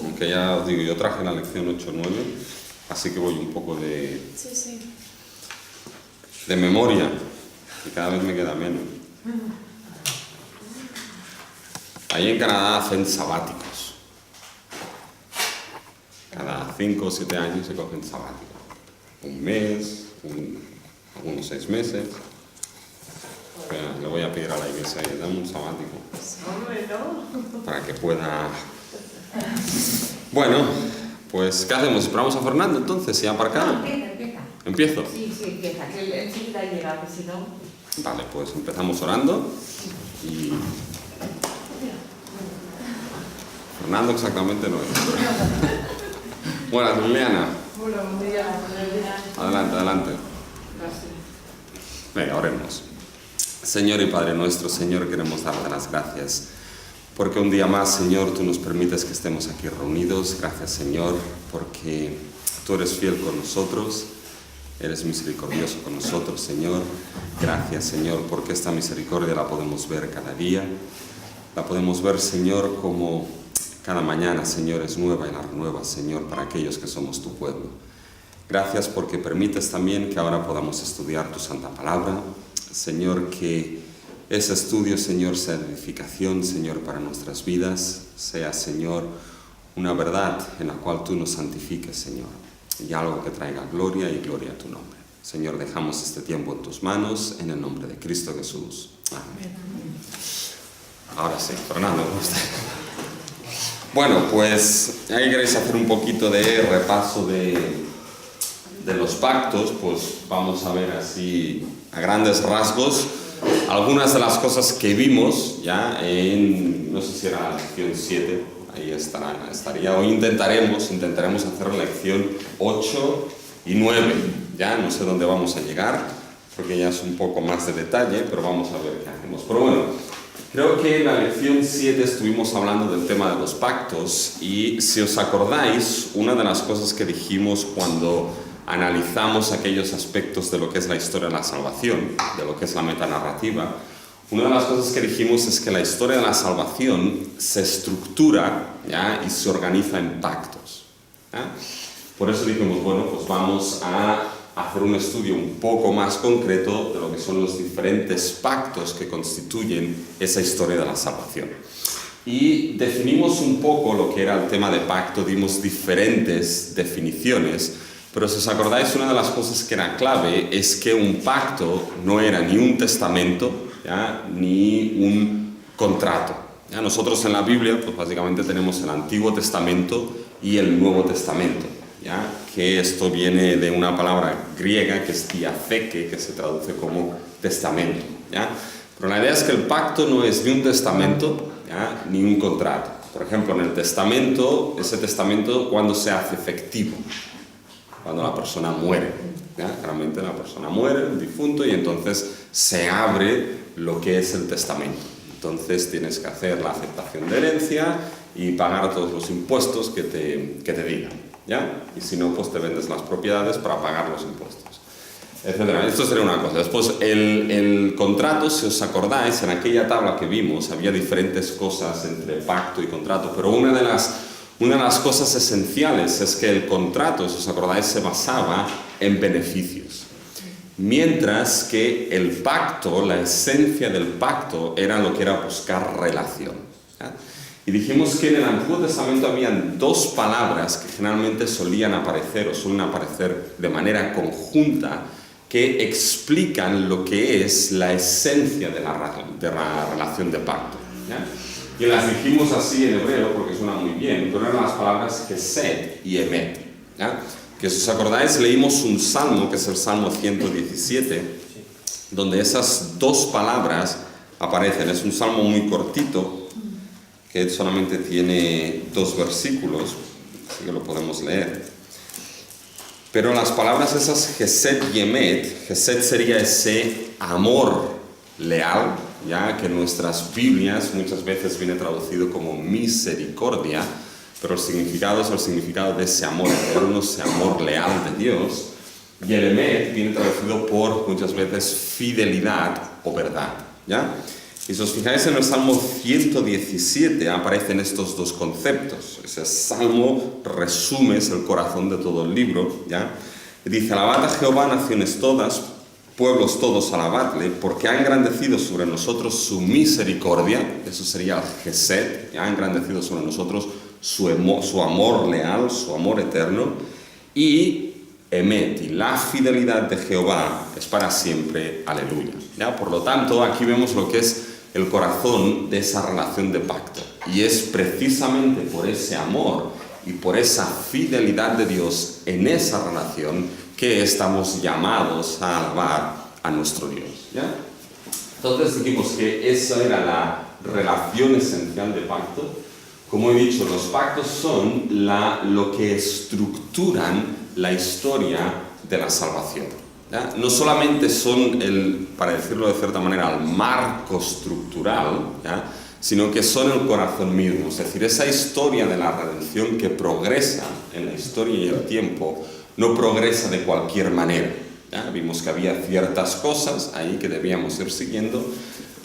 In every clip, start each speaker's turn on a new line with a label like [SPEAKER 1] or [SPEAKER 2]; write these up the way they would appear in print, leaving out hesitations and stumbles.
[SPEAKER 1] Aunque ya os digo, yo traje la lección 8-9, así que voy un poco de memoria, y cada vez me queda menos. Ahí en Canadá hacen sabáticos. Cada 5 o 7 años se cogen sabáticos. Un mes, algunos 6 meses. Le voy a pedir a la iglesia que dame un sabático. Para que pueda... Bueno, pues ¿qué hacemos? ¿Esperamos a Fernando entonces? ¿Se ha aparcado?
[SPEAKER 2] No, empieza.
[SPEAKER 1] ¿Empiezo?
[SPEAKER 2] Sí, empieza, que él sí ha llegado, si no...
[SPEAKER 1] Vale, pues empezamos orando y... Fernando exactamente no es. Buenas, Liliana.
[SPEAKER 2] Hola, buen día.
[SPEAKER 1] Adelante, adelante.
[SPEAKER 2] Gracias.
[SPEAKER 1] Venga, oremos. Señor y Padre nuestro, Señor, queremos darte las gracias porque un día más, Señor, tú nos permites que estemos aquí reunidos. Gracias, Señor, porque tú eres fiel con nosotros, eres misericordioso con nosotros, Señor. Gracias, Señor, porque esta misericordia la podemos ver cada día. La podemos ver, Señor, como cada mañana, Señor, es nueva y la renuevas, Señor, para aquellos que somos tu pueblo. Gracias porque permites también que ahora podamos estudiar tu santa palabra. Señor, que ese estudio, Señor, sea de edificación, Señor, para nuestras vidas, sea, Señor, una verdad en la cual tú nos santifiques, Señor, y algo que traiga gloria y gloria a tu nombre. Señor, dejamos este tiempo en tus manos, en el nombre de Cristo Jesús. Amén. Ahora sí, Fernando, ¿cómo está? Bueno, pues ahí queréis hacer un poquito de repaso de los pactos, pues vamos a ver así a grandes rasgos algunas de las cosas que vimos ya en, no sé si era la lección 7, ahí estaría, hoy intentaremos hacer la lección 8 y 9, ya no sé dónde vamos a llegar, porque ya es un poco más de detalle, pero vamos a ver qué hacemos. Pero bueno, creo que en la lección 7 estuvimos hablando del tema de los pactos y si os acordáis, una de las cosas que dijimos cuando analizamos aquellos aspectos de lo que es la historia de la salvación, de lo que es la metanarrativa, una de las cosas que dijimos es que la historia de la salvación se estructura, ¿ya?, y se organiza en pactos, ¿ya? Por eso dijimos, bueno, pues vamos a hacer un estudio un poco más concreto de lo que son los diferentes pactos que constituyen esa historia de la salvación. Y definimos un poco lo que era el tema de pacto, dimos diferentes definiciones, pero si os acordáis, una de las cosas que era clave es que un pacto no era ni un testamento, ¿ya?, ni un contrato, ¿ya? Nosotros en la Biblia, pues básicamente tenemos el Antiguo Testamento y el Nuevo Testamento, ¿ya?, que esto viene de una palabra griega que es diatheke, que se traduce como testamento, ¿ya? Pero la idea es que el pacto no es ni un testamento, ¿ya?, ni un contrato. Por ejemplo, en el testamento, ese testamento, ¿cuándo se hace efectivo? Cuando la persona muere, ¿ya? Realmente la persona muere, el difunto, y entonces se abre lo que es el testamento. Entonces tienes que hacer la aceptación de herencia y pagar todos los impuestos que te digan, ¿ya? Y si no, pues te vendes las propiedades para pagar los impuestos, etcétera. Esto sería una cosa. Después, el contrato, si os acordáis, en aquella tabla que vimos, había diferentes cosas entre pacto y contrato, pero una de las cosas esenciales es que el contrato, si os acordáis, se basaba en beneficios. Mientras que el pacto, la esencia del pacto, era lo que era buscar relación, ¿ya? Y dijimos que en el Antiguo Testamento habían dos palabras que generalmente solían aparecer o suelen aparecer de manera conjunta que explican lo que es la esencia de la relación de pacto, ¿ya? Y las dijimos así en hebreo porque suena muy bien, pero eran las palabras Hesed y Emet, ¿ya? Que si os acordáis leímos un salmo, que es el Salmo 117, donde esas dos palabras aparecen. Es un salmo muy cortito, que solamente tiene 2 versículos, así que lo podemos leer. Pero las palabras esas Hesed y Emet, Hesed sería ese amor leal, ya que en nuestras Biblias muchas veces viene traducido como misericordia, pero el significado es el significado de ese amor eterno, ese amor leal de Dios. Y el Emet viene traducido por muchas veces fidelidad o verdad, ¿ya? Y si os fijáis en el Salmo 117 aparecen estos dos conceptos. Ese salmo resume, es el corazón de todo el libro, ¿ya? Dice: alabad a Jehová, naciones todas, pueblos todos, alabadle, porque ha engrandecido sobre nosotros su misericordia. Eso sería el Gesed, ha engrandecido sobre nosotros su amor leal, su amor eterno. Y Emet, y la fidelidad de Jehová es para siempre, aleluya. ¿Ya? Por lo tanto, aquí vemos lo que es el corazón de esa relación de pacto. Y es precisamente por ese amor y por esa fidelidad de Dios en esa relación que estamos llamados a alabar a nuestro Dios. ¿Ya? Entonces dijimos que esa era la relación esencial de pacto. Como he dicho, los pactos son lo que estructuran la historia de la salvación. ¿Ya? No solamente son para decirlo de cierta manera, el marco estructural, ¿ya? Sino que son el corazón mismo. Es decir, esa historia de la redención que progresa en la historia y el tiempo, no progresa de cualquier manera. ¿Ya? Vimos que había ciertas cosas ahí que debíamos ir siguiendo,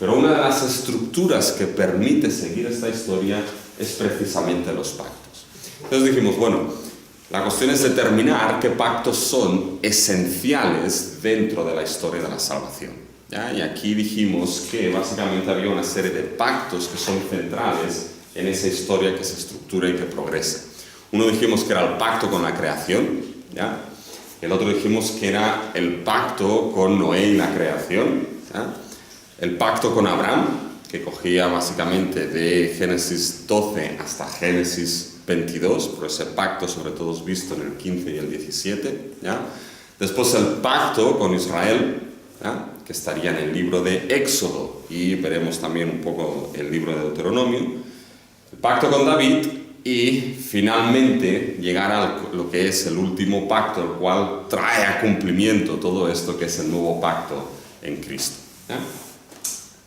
[SPEAKER 1] pero una de las estructuras que permite seguir esta historia es precisamente los pactos. Entonces dijimos, bueno, la cuestión es determinar qué pactos son esenciales dentro de la historia de la salvación. ¿Ya? Y aquí dijimos que básicamente había una serie de pactos que son centrales en esa historia que se estructura y que progresa. Uno dijimos que era el pacto con la creación, ¿ya? El otro dijimos que era el pacto con Noé y la creación, ¿ya? El pacto con Abraham, que cogía básicamente de Génesis 12 hasta Génesis 22, por ese pacto sobre todo es visto en el 15 y el 17, ¿ya? Después el pacto con Israel, ¿ya? Que estaría en el libro de Éxodo, y veremos también un poco el libro de Deuteronomio, el pacto con David, y finalmente llegar a lo que es el último pacto, el cual trae a cumplimiento todo esto que es el nuevo pacto en Cristo, ¿ya?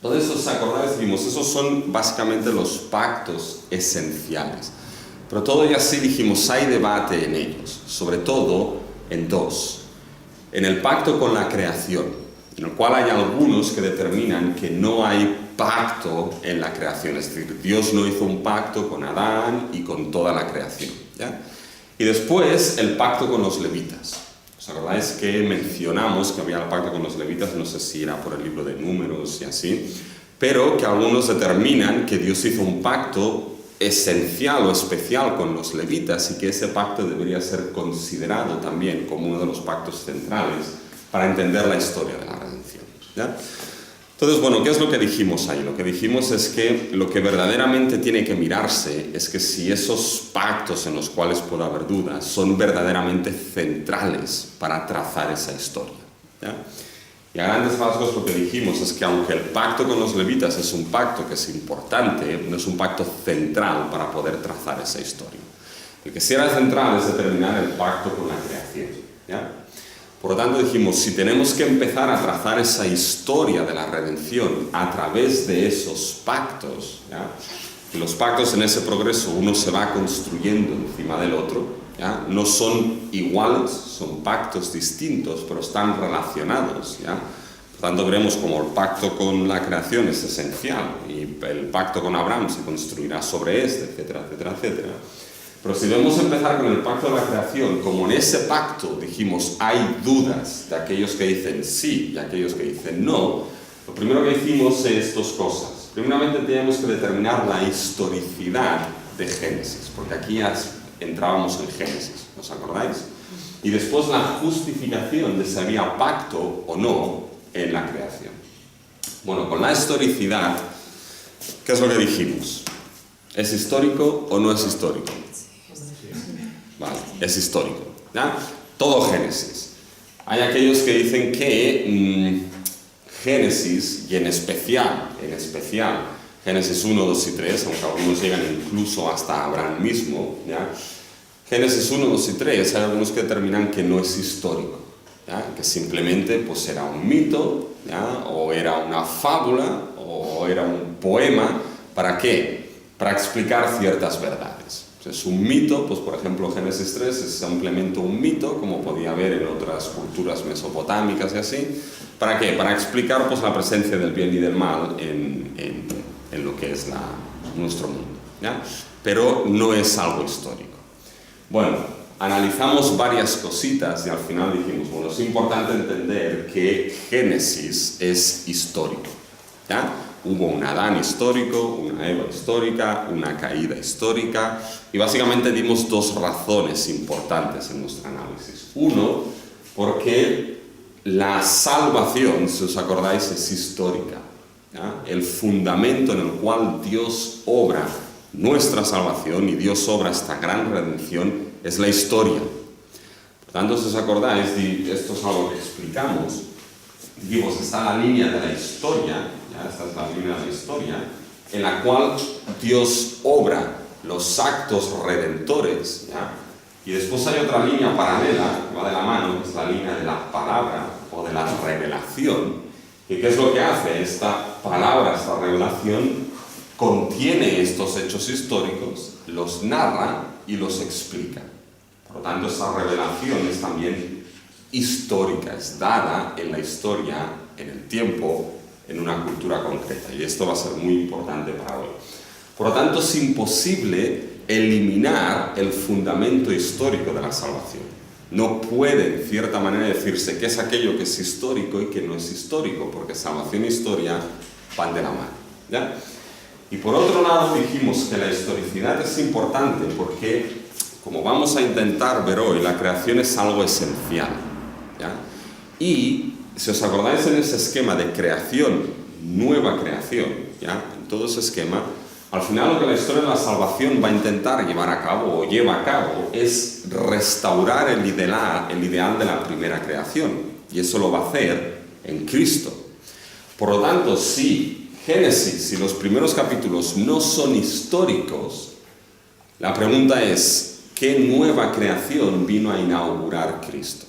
[SPEAKER 1] Entonces, ¿os acordáis? Dijimos, esos son básicamente los pactos esenciales. Pero todo y así dijimos, hay debate en ellos, sobre todo en dos. En el pacto con la creación, en el cual hay algunos que determinan que no hay pacto en la creación, es decir, Dios no hizo un pacto con Adán y con toda la creación, ¿ya? Y después el pacto con los levitas. ¿Os acordáis que mencionamos que había el pacto con los levitas? No sé si era por el libro de Números y así, pero que algunos determinan que Dios hizo un pacto esencial o especial con los levitas y que ese pacto debería ser considerado también como uno de los pactos centrales para entender la historia de la redención, ¿ya? Entonces, bueno, ¿qué es lo que dijimos ahí? Lo que dijimos es que lo que verdaderamente tiene que mirarse es que si esos pactos en los cuales puede haber dudas son verdaderamente centrales para trazar esa historia, ¿ya? Y a grandes rasgos lo que dijimos es que aunque el pacto con los levitas es un pacto que es importante, no es un pacto central para poder trazar esa historia. El que sí era central es determinar el pacto con la creación, ¿ya? Por lo tanto dijimos, si tenemos que empezar a trazar esa historia de la redención a través de esos pactos, ¿ya? Y los pactos en ese progreso uno se va construyendo encima del otro, ¿ya? No son iguales, son pactos distintos, pero están relacionados, ¿ya? Por tanto, veremos como el pacto con la creación es esencial y el pacto con Abraham se construirá sobre este, etcétera, etcétera, etcétera. Pero si debemos empezar con el pacto de la creación, como en ese pacto dijimos hay dudas de aquellos que dicen sí y aquellos que dicen no, lo primero que hicimos es dos cosas. Primeramente tenemos que determinar la historicidad de Génesis, porque aquí ya entrábamos en Génesis, ¿os acordáis? Y después la justificación de si había pacto o no en la creación. Bueno, con la historicidad, ¿qué es lo que dijimos? ¿Es histórico o no es histórico? Vale, es histórico, ¿ya? Todo Génesis. Hay aquellos que dicen que Génesis, y en especial Génesis 1, 2 y 3, aunque algunos llegan incluso hasta Abraham mismo, ¿ya? Génesis 1, 2 y 3, hay algunos que determinan que no es histórico, ¿ya? Que simplemente pues, era un mito, ¿ya? O era una fábula, o era un poema. ¿Para qué? Para explicar ciertas verdades. Es Es un mito, pues por ejemplo Génesis 3 es simplemente un mito, como podía haber en otras culturas mesopotámicas y así. ¿Para qué? Para explicar pues la presencia del bien y del mal en lo que es nuestro mundo, ¿ya? Pero no es algo histórico. Bueno, analizamos varias cositas y al final dijimos, bueno, es importante entender que Génesis es histórico, ¿ya? Hubo un Adán histórico, una Eva histórica, una caída histórica, y básicamente dimos dos razones importantes en nuestro análisis. Uno, porque la salvación, si os acordáis, es histórica, ¿ya? El fundamento en el cual Dios obra nuestra salvación y Dios obra esta gran redención es la historia. Por tanto, si os acordáis, esto es algo que explicamos, dijimos, está la línea de la historia, ¿ya? Esta es la línea de la historia, en la cual Dios obra los actos redentores, ¿ya? Y después hay otra línea paralela, que va de la mano, que es la línea de la palabra o de la revelación. ¿Y qué es lo que hace? Esta palabra, esta revelación, contiene estos hechos históricos, los narra y los explica. Por lo tanto, esa revelación es también histórica, es dada en la historia, en el tiempo, en una cultura concreta. Y esto va a ser muy importante para hoy. Por lo tanto, es imposible eliminar el fundamento histórico de la salvación. No puede, en cierta manera, decirse que es aquello que es histórico y que no es histórico, porque salvación e historia van de la mano, ¿ya? Y por otro lado dijimos que la historicidad es importante porque, como vamos a intentar ver hoy, la creación es algo esencial, ¿ya? Y si os acordáis en ese esquema de creación, nueva creación, ¿ya? En todo ese esquema, al final lo que la historia de la salvación va a intentar llevar a cabo o lleva a cabo es restaurar el ideal de la primera creación, y eso lo va a hacer en Cristo. Por lo tanto, si Génesis y los primeros capítulos no son históricos, la pregunta es, ¿qué nueva creación vino a inaugurar Cristo?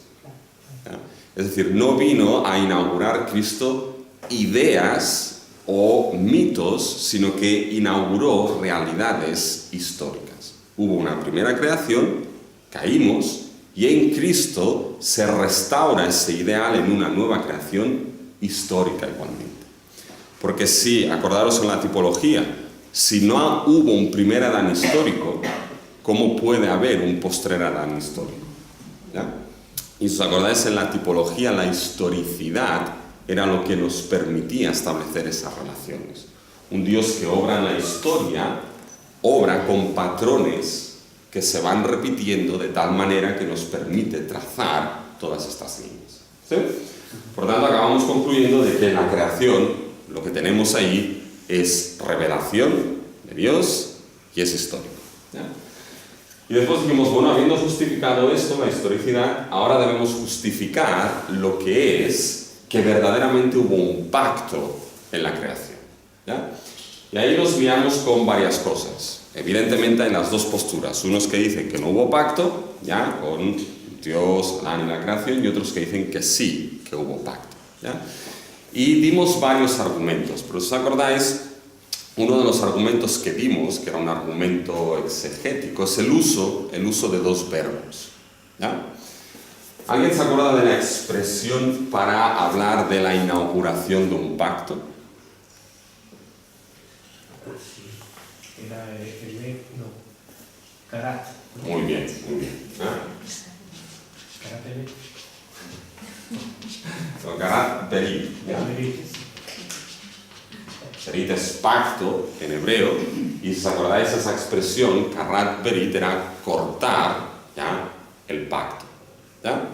[SPEAKER 1] ¿Ya? Es decir, no vino a inaugurar Cristo ideas o mitos, sino que inauguró realidades históricas. Hubo una primera creación, caímos, y en Cristo se restaura ese ideal en una nueva creación histórica igualmente. Porque si, acordaros en la tipología, si no hubo un primer Adán histórico, ¿cómo puede haber un postrer Adán histórico? ¿Ya? Y si os acordáis en la tipología, la historicidad era lo que nos permitía establecer esas relaciones. Un Dios que obra en la historia, obra con patrones que se van repitiendo de tal manera que nos permite trazar todas estas líneas, ¿sí? Por tanto, acabamos concluyendo de que en la creación lo que tenemos ahí es revelación de Dios y es histórico, ¿ya? Y después dijimos, bueno, habiendo justificado esto, la historicidad, ahora debemos justificar lo que es que verdaderamente hubo un pacto en la creación, ¿ya? Y ahí nos guiamos con varias cosas. Evidentemente hay las dos posturas, unos que dicen que no hubo pacto, ¿ya? Con Dios, Adán y la creación, y otros que dicen que sí, que hubo pacto, ¿ya? Y dimos varios argumentos, pero si os acordáis, uno de los argumentos que dimos, que era un argumento exegético, es el uso de dos verbos, ¿ya? ¿Alguien se acuerda de la expresión para hablar de la inauguración de un pacto?
[SPEAKER 3] Sí, era Karat.
[SPEAKER 1] Muy bien, muy bien. Karat Berit. Berit es pacto en hebreo, y si os acordáis esa expresión, Karat Berit era cortar, ¿ya? El pacto, ¿ya?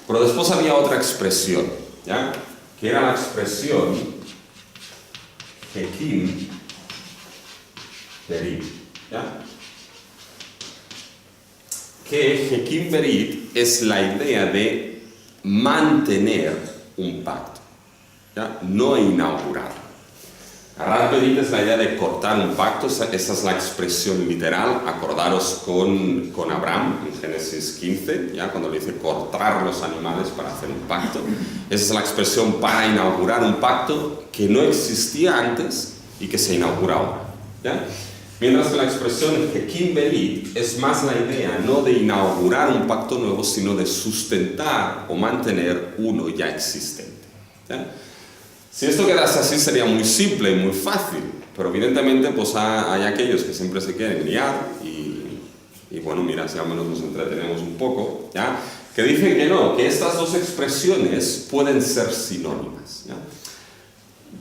[SPEAKER 1] Pero después había otra expresión, ¿ya? Que era la expresión Hekim Berit, ¿ya? Que Hekim Berit es la idea de mantener un pacto, ¿ya? No inaugurar. Karat Berit es la idea de cortar un pacto, esa es la expresión literal. Acordaros con Abraham en Génesis 15, ¿ya? Cuando le dice cortar los animales para hacer un pacto. Esa es la expresión para inaugurar un pacto que no existía antes y que se inaugura ahora, ¿ya? Mientras que la expresión Hekim Berit es más la idea no de inaugurar un pacto nuevo, sino de sustentar o mantener uno ya existente. ¿Ya? Si esto quedase así sería muy simple y muy fácil, pero evidentemente pues hay aquellos que siempre se quieren liar y bueno, mira, si al menos nos entretenemos un poco, ¿ya? Que dicen que no, que estas dos expresiones pueden ser sinónimas, ¿ya?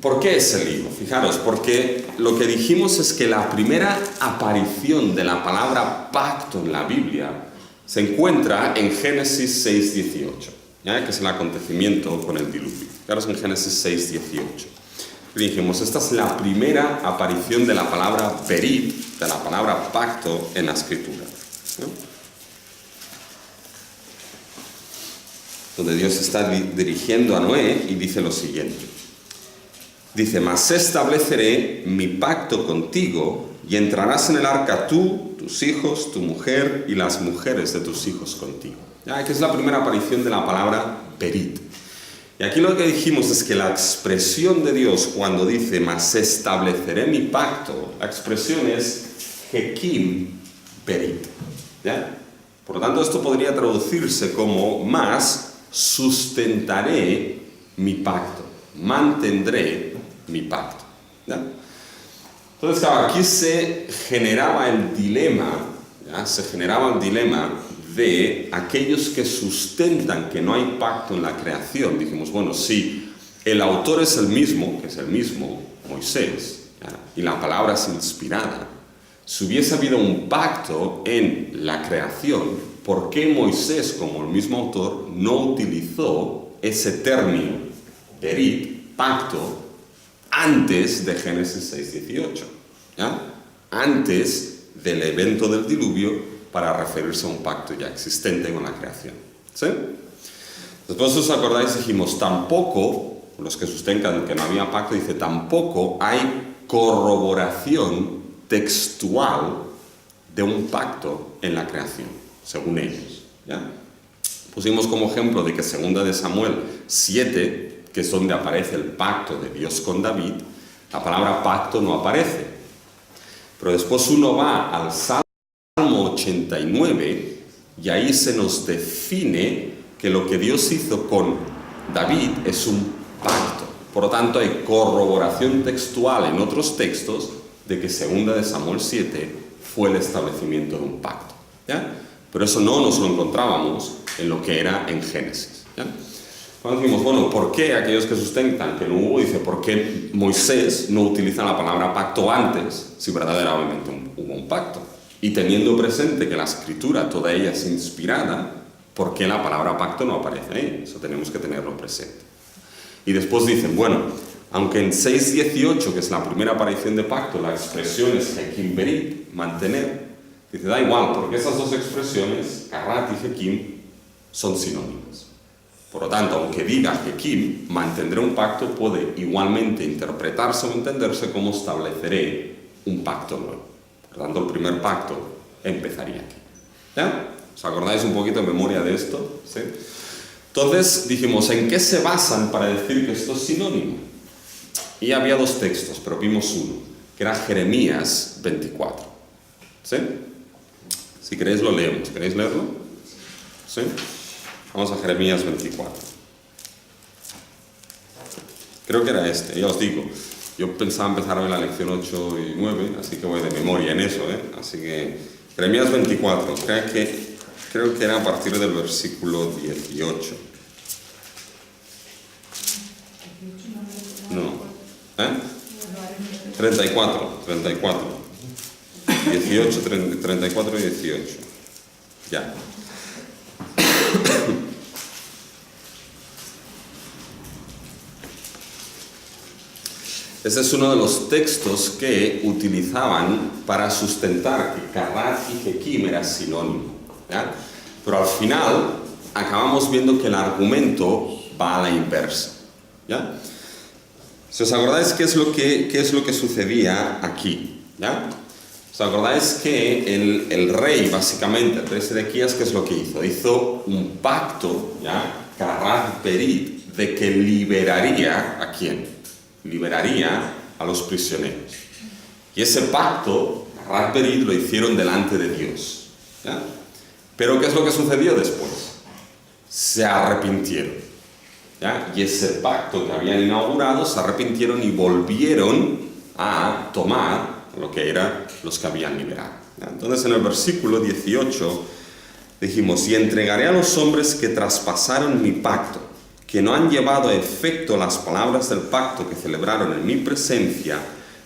[SPEAKER 1] ¿Por qué ese lío? Fijaros, porque lo que dijimos es que la primera aparición de la palabra pacto en la Biblia se encuentra en Génesis 6:18, ¿ya? Que es el acontecimiento con el diluvio. Fijaros en Génesis 6:18. Dijimos, esta es la primera aparición de la palabra berit, de la palabra pacto en la Escritura, ¿no? Donde Dios está dirigiendo a Noé y dice lo siguiente. Dice, mas estableceré mi pacto contigo y entrarás en el arca tú, tus hijos, tu mujer y las mujeres de tus hijos contigo. ¿Ya? Que es la primera aparición de la palabra berit. Y aquí lo que dijimos es que la expresión de Dios cuando dice, mas estableceré mi pacto, la expresión es Hekim Berit. ¿Ya? Por lo tanto, esto podría traducirse como, mas sustentaré mi pacto, mantendré mi pacto. ¿Ya? Entonces, claro, aquí se generaba el dilema, ¿ya? Se generaba el dilema de aquellos que sustentan que no hay pacto en la creación. Dijimos, bueno, si el autor es el mismo, que es el mismo, Moisés, ¿ya? Y la palabra es inspirada, si hubiese habido un pacto en la creación, ¿por qué Moisés, como el mismo autor, no utilizó ese término, berit, pacto, antes de Génesis 6:18? ¿Ya? Antes del evento del diluvio, para referirse a un pacto ya existente con la creación. ¿Sí? Después, si os acordáis, dijimos, tampoco, los que sustentan que no había pacto, dice, tampoco hay corroboración textual de un pacto en la creación, según ellos. ¿Ya? Pusimos como ejemplo de que 2 de Samuel 7, que es donde aparece el pacto de Dios con David, la palabra pacto no aparece. Pero después uno va al Salmo 89 y ahí se nos define que lo que Dios hizo con David es un pacto. Por lo tanto, hay corroboración textual en otros textos de que 2 de Samuel 7 fue el establecimiento de un pacto. ¿Ya? Pero eso no nos lo encontrábamos en lo que era en Génesis. ¿Ya? Cuando decimos, bueno, ¿por qué aquellos que sustentan que no hubo? Dice, ¿por qué Moisés no utiliza la palabra pacto antes si verdaderamente hubo un pacto? Y teniendo presente que la escritura, toda ella es inspirada, ¿por qué la palabra pacto no aparece ahí? Eso tenemos que tenerlo presente. Y después dicen, bueno, aunque en 6:18, que es la primera aparición de pacto, la expresión es Hekim Berit, mantener, dice, da igual, porque esas dos expresiones, Karat y Hekim, son sinónimas. Por lo tanto, aunque diga Hekim, mantendré un pacto, puede igualmente interpretarse o entenderse como estableceré un pacto nuevo. Por lo tanto, el primer pacto empezaría aquí. ¿Ya? ¿Os acordáis un poquito de memoria de esto? ¿Sí? Entonces, dijimos, ¿en qué se basan para decir que esto es sinónimo? Y había dos textos, pero vimos uno, que era Jeremías 24. ¿Sí? Si queréis lo leemos. ¿Queréis leerlo? ¿Sí? Vamos a Jeremías 24. Creo que era este, ya os digo. Yo pensaba empezar hoy la lección 8 y 9, así que voy de memoria en eso, ¿eh? Así que, Jeremías 24, creo que era a partir del versículo 18. No. ¿Eh? 34. 18, 34 y 18. Ya. Ese es uno de los textos que utilizaban para sustentar que Karat y Hekim era sinónimo. ¿Ya? Pero al final acabamos viendo que el argumento va a la inversa. ¿Ya? Si os acordáis qué es lo que sucedía aquí. ¿Ya? ¿Os acordáis que el rey, básicamente, el rey Sedequías, qué es lo que hizo? Hizo un pacto, ¿ya? Karat Berit, de que liberaría ¿a quién? Liberaría a los prisioneros. Y ese pacto, Carrat Berit lo hicieron delante de Dios, ¿ya? Pero ¿qué es lo que sucedió después? Se arrepintieron, ¿ya? Y ese pacto que habían inaugurado se arrepintieron y volvieron a tomar lo que eran los que habían liberado, ¿ya? Entonces en el versículo 18 dijimos: y entregaré a los hombres que traspasaron mi pacto, que no han llevado a efecto las palabras del pacto que celebraron en mi presencia,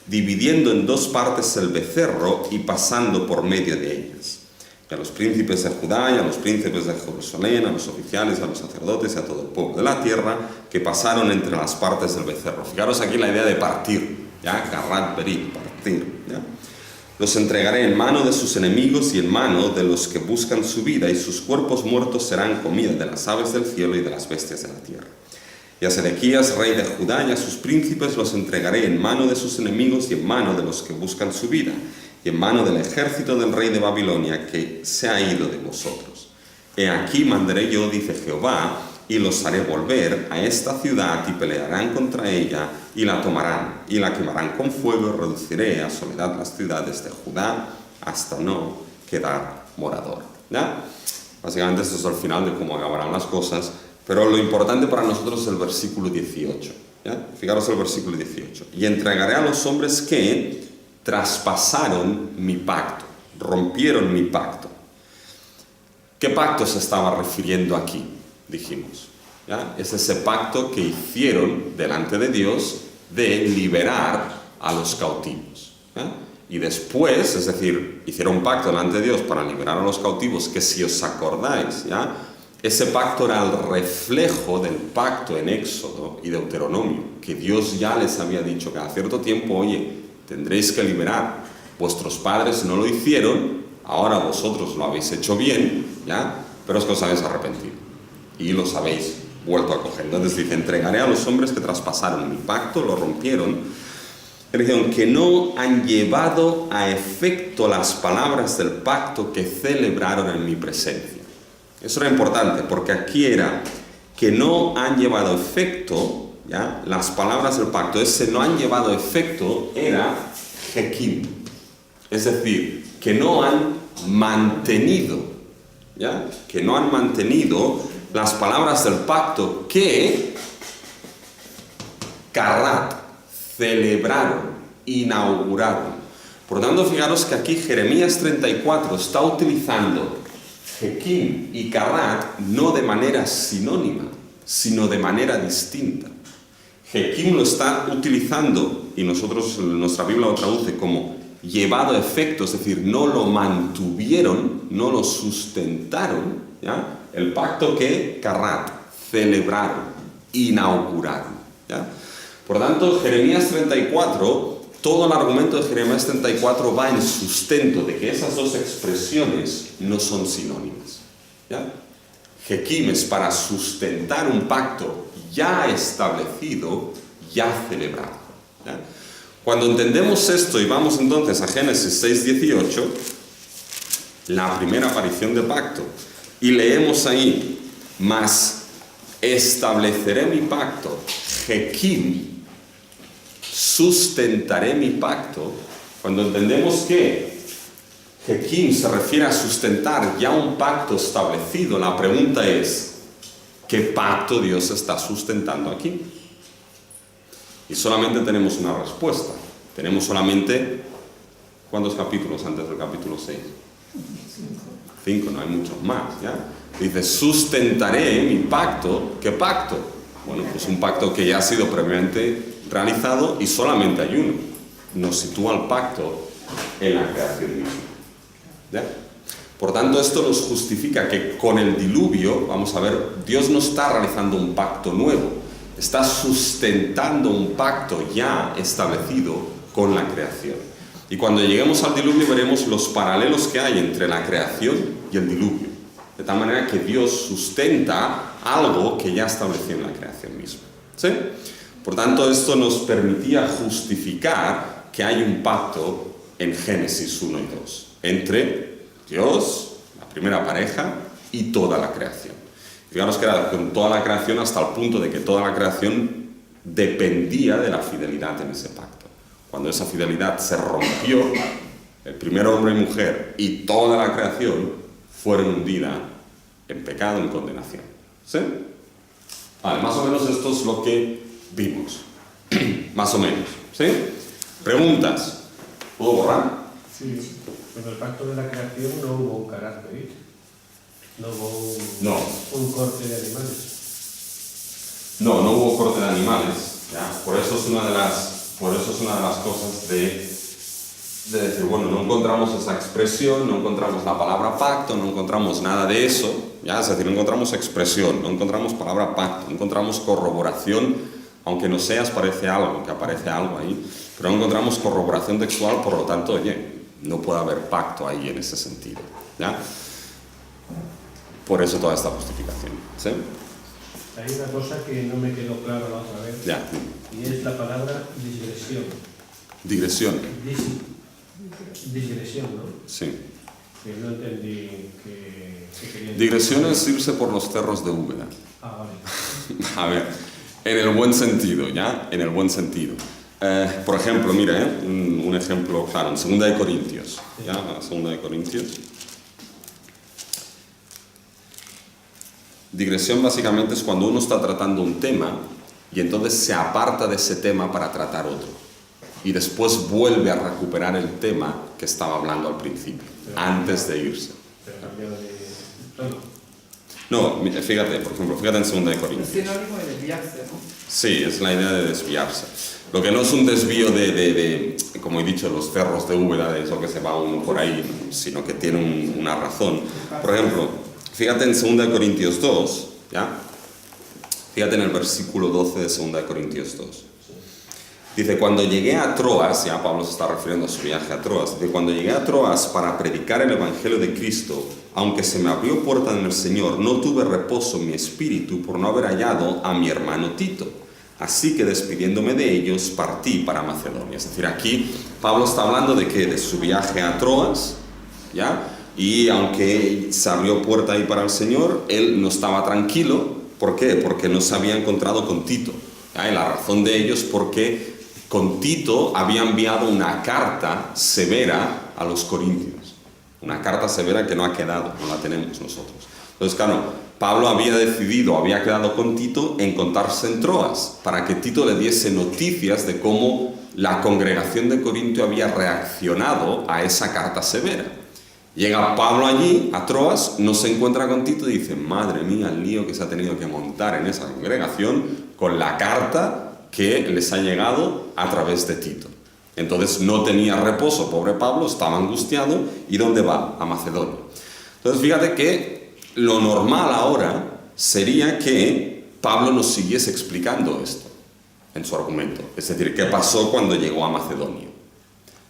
[SPEAKER 1] dividiendo en dos partes el becerro y pasando por medio de ellas. Y a los príncipes de Judá y a los príncipes de Jerusalén, a los oficiales, a los sacerdotes y a todo el pueblo de la tierra, que pasaron entre las partes del becerro. Fijaros aquí la idea de partir, ¿ya? Carrat Berit, partir, ¿ya? Los entregaré en mano de sus enemigos y en mano de los que buscan su vida, y sus cuerpos muertos serán comida de las aves del cielo y de las bestias de la tierra. Y a Sedequías, rey de Judá, y a sus príncipes los entregaré en mano de sus enemigos y en mano de los que buscan su vida, y en mano del ejército del rey de Babilonia, que se ha ido de vosotros. He aquí mandaré yo, dice Jehová, y los haré volver a esta ciudad, y pelearán contra ella, y la tomarán, y la quemarán con fuego, y reduciré a soledad las ciudades de Judá, hasta no quedar morador, ¿ya? Básicamente esto es el final de cómo acabarán las cosas, pero lo importante para nosotros es el versículo 18, ¿ya? Fijaros el versículo 18. Y entregaré a los hombres que traspasaron mi pacto, rompieron mi pacto. ¿Qué pacto se estaba refiriendo aquí? Dijimos, ¿ya? Es ese pacto que hicieron delante de Dios de liberar a los cautivos, ¿ya? Y después, es decir, hicieron un pacto delante de Dios para liberar a los cautivos, que si os acordáis, ¿ya? Ese pacto era el reflejo del pacto en Éxodo y Deuteronomio, que Dios ya les había dicho que a cierto tiempo, oye, tendréis que liberar, vuestros padres no lo hicieron, ahora vosotros lo habéis hecho bien, ¿ya? Pero es que os habéis arrepentido y los habéis vuelto a coger. Entonces dice: entregaré a los hombres que traspasaron mi pacto, lo rompieron, que no han llevado a efecto las palabras del pacto que celebraron en mi presencia. Eso era importante, porque aquí era que no han llevado a efecto, ¿ya?, las palabras del pacto. Ese no han llevado a efecto era Jequim, es decir, que no han mantenido, ¿ya?, que no han mantenido las palabras del pacto que Carrat celebraron, inauguraron. Por tanto, fijaros que aquí Jeremías 34 está utilizando Jequim y Carrat no de manera sinónima, sino de manera distinta. Jequim lo está utilizando, y nosotros, nuestra Biblia lo traduce como llevado a efecto, es decir, no lo mantuvieron, no lo sustentaron, ¿ya?, el pacto que Carrat celebraron, inauguraron, ¿ya? Por tanto, Jeremías 34, todo el argumento de Jeremías 34 va en sustento de que esas dos expresiones no son sinónimas, ¿ya? Jequim es para sustentar un pacto ya establecido, ya celebrado, ¿ya? Cuando entendemos esto y vamos entonces a Génesis 6:18, la primera aparición de pacto, y leemos ahí: mas estableceré mi pacto, Jequim, sustentaré mi pacto. Cuando entendemos que Jequim se refiere a sustentar ya un pacto establecido, la pregunta es: ¿qué pacto Dios está sustentando aquí? Y solamente tenemos una respuesta. Tenemos solamente, ¿cuántos capítulos antes del capítulo 6? 5, no hay muchos más, ¿ya? Dice: sustentaré mi pacto. ¿Qué pacto? Bueno, pues un pacto que ya ha sido previamente realizado, y solamente hay uno. Nos sitúa el pacto en la creación misma, ¿ya? Por tanto, esto nos justifica que con el diluvio, vamos a ver, Dios no está realizando un pacto nuevo, está sustentando un pacto ya establecido con la creación. Y cuando lleguemos al diluvio veremos los paralelos que hay entre la creación y el diluvio, de tal manera que Dios sustenta algo que ya estableció en la creación misma, ¿sí? Por tanto, esto nos permitía justificar que hay un pacto en Génesis 1 y 2 entre Dios, la primera pareja, y toda la creación. Fijaros que era con toda la creación hasta el punto de que toda la creación dependía de la fidelidad en ese pacto. Cuando esa fidelidad se rompió, el primer hombre y mujer y toda la creación fueron hundida en pecado, en condenación. ¿Sí? Vale, más o menos esto es lo que vimos. Más o menos. ¿Sí? Preguntas. ¿Puedo borrar?
[SPEAKER 3] Sí, en el pacto de la creación no hubo un carácter, no hubo un corte de animales.
[SPEAKER 1] No hubo corte de animales. ¿Ya? Por eso es una de las cosas de decir, bueno, no encontramos esa expresión, no encontramos la palabra pacto, no encontramos nada de eso, ¿ya? Es decir, no encontramos expresión, no encontramos palabra pacto, no encontramos corroboración, aunque no seas, parece algo, que aparece algo ahí, pero no encontramos corroboración textual, por lo tanto, oye, no puede haber pacto ahí en ese sentido, ¿ya? Por eso toda esta justificación, ¿sí?
[SPEAKER 3] Hay una cosa que no me quedó clara la otra vez,
[SPEAKER 1] Ya.
[SPEAKER 3] y es la palabra digresión.
[SPEAKER 1] Digresión.
[SPEAKER 3] Digresión, ¿no?
[SPEAKER 1] Sí.
[SPEAKER 3] Que no entendí que quería decir.
[SPEAKER 1] Digresión es irse por los cerros de Úbeda.
[SPEAKER 3] Ah, vale.
[SPEAKER 1] A ver, en el buen sentido, ¿ya? En el buen sentido. Por ejemplo, mira, un ejemplo claro, en 2 de Corintios, ¿ya? 2 de Corintios. Digresión básicamente es cuando uno está tratando un tema y entonces se aparta de ese tema para tratar otro. Y después vuelve a recuperar el tema que estaba hablando al principio, antes de irse.
[SPEAKER 3] Pero cambió de tono.
[SPEAKER 1] No, fíjate, por ejemplo, fíjate en 2 de
[SPEAKER 2] Es
[SPEAKER 1] Corintios.
[SPEAKER 2] sinónimo de desviarse, ¿no?
[SPEAKER 1] Sí, es la idea de desviarse. Lo que no es un desvío de como he dicho, los cerros de Úbeda, de eso que se va uno por ahí, sino que tiene una razón. Por ejemplo, fíjate en 2 de Corintios 2, ¿ya? Fíjate en el versículo 12 de 2 de Corintios 2. Dice, cuando llegué a Troas, ya Pablo se está refiriendo a su viaje a Troas, dice, cuando llegué a Troas para predicar el Evangelio de Cristo, aunque se me abrió puerta en el Señor, no tuve reposo en mi espíritu por no haber hallado a mi hermano Tito. Así que despidiéndome de ellos, partí para Macedonia. Es decir, aquí Pablo está hablando de que de su viaje a Troas, ¿ya? Y aunque se abrió puerta ahí para el Señor, él no estaba tranquilo. ¿Por qué? Porque no se había encontrado con Tito. ¿Ya? Y la razón de ello es porque con Tito había enviado una carta severa a los corintios. Una carta severa que no ha quedado, no la tenemos nosotros. Entonces, claro, Pablo había quedado con Tito en encontrarse en Troas, para que Tito le diese noticias de cómo la congregación de Corinto había reaccionado a esa carta severa. Llega Pablo allí, a Troas, no se encuentra con Tito y dice, madre mía, el lío que se ha tenido que montar en esa congregación con la carta que les ha llegado a través de Tito. Entonces no tenía reposo, pobre Pablo, estaba angustiado. ¿Y dónde va? A Macedonia. Entonces fíjate que lo normal ahora sería que Pablo nos siguiese explicando esto en su argumento. Es decir, qué pasó cuando llegó a Macedonia.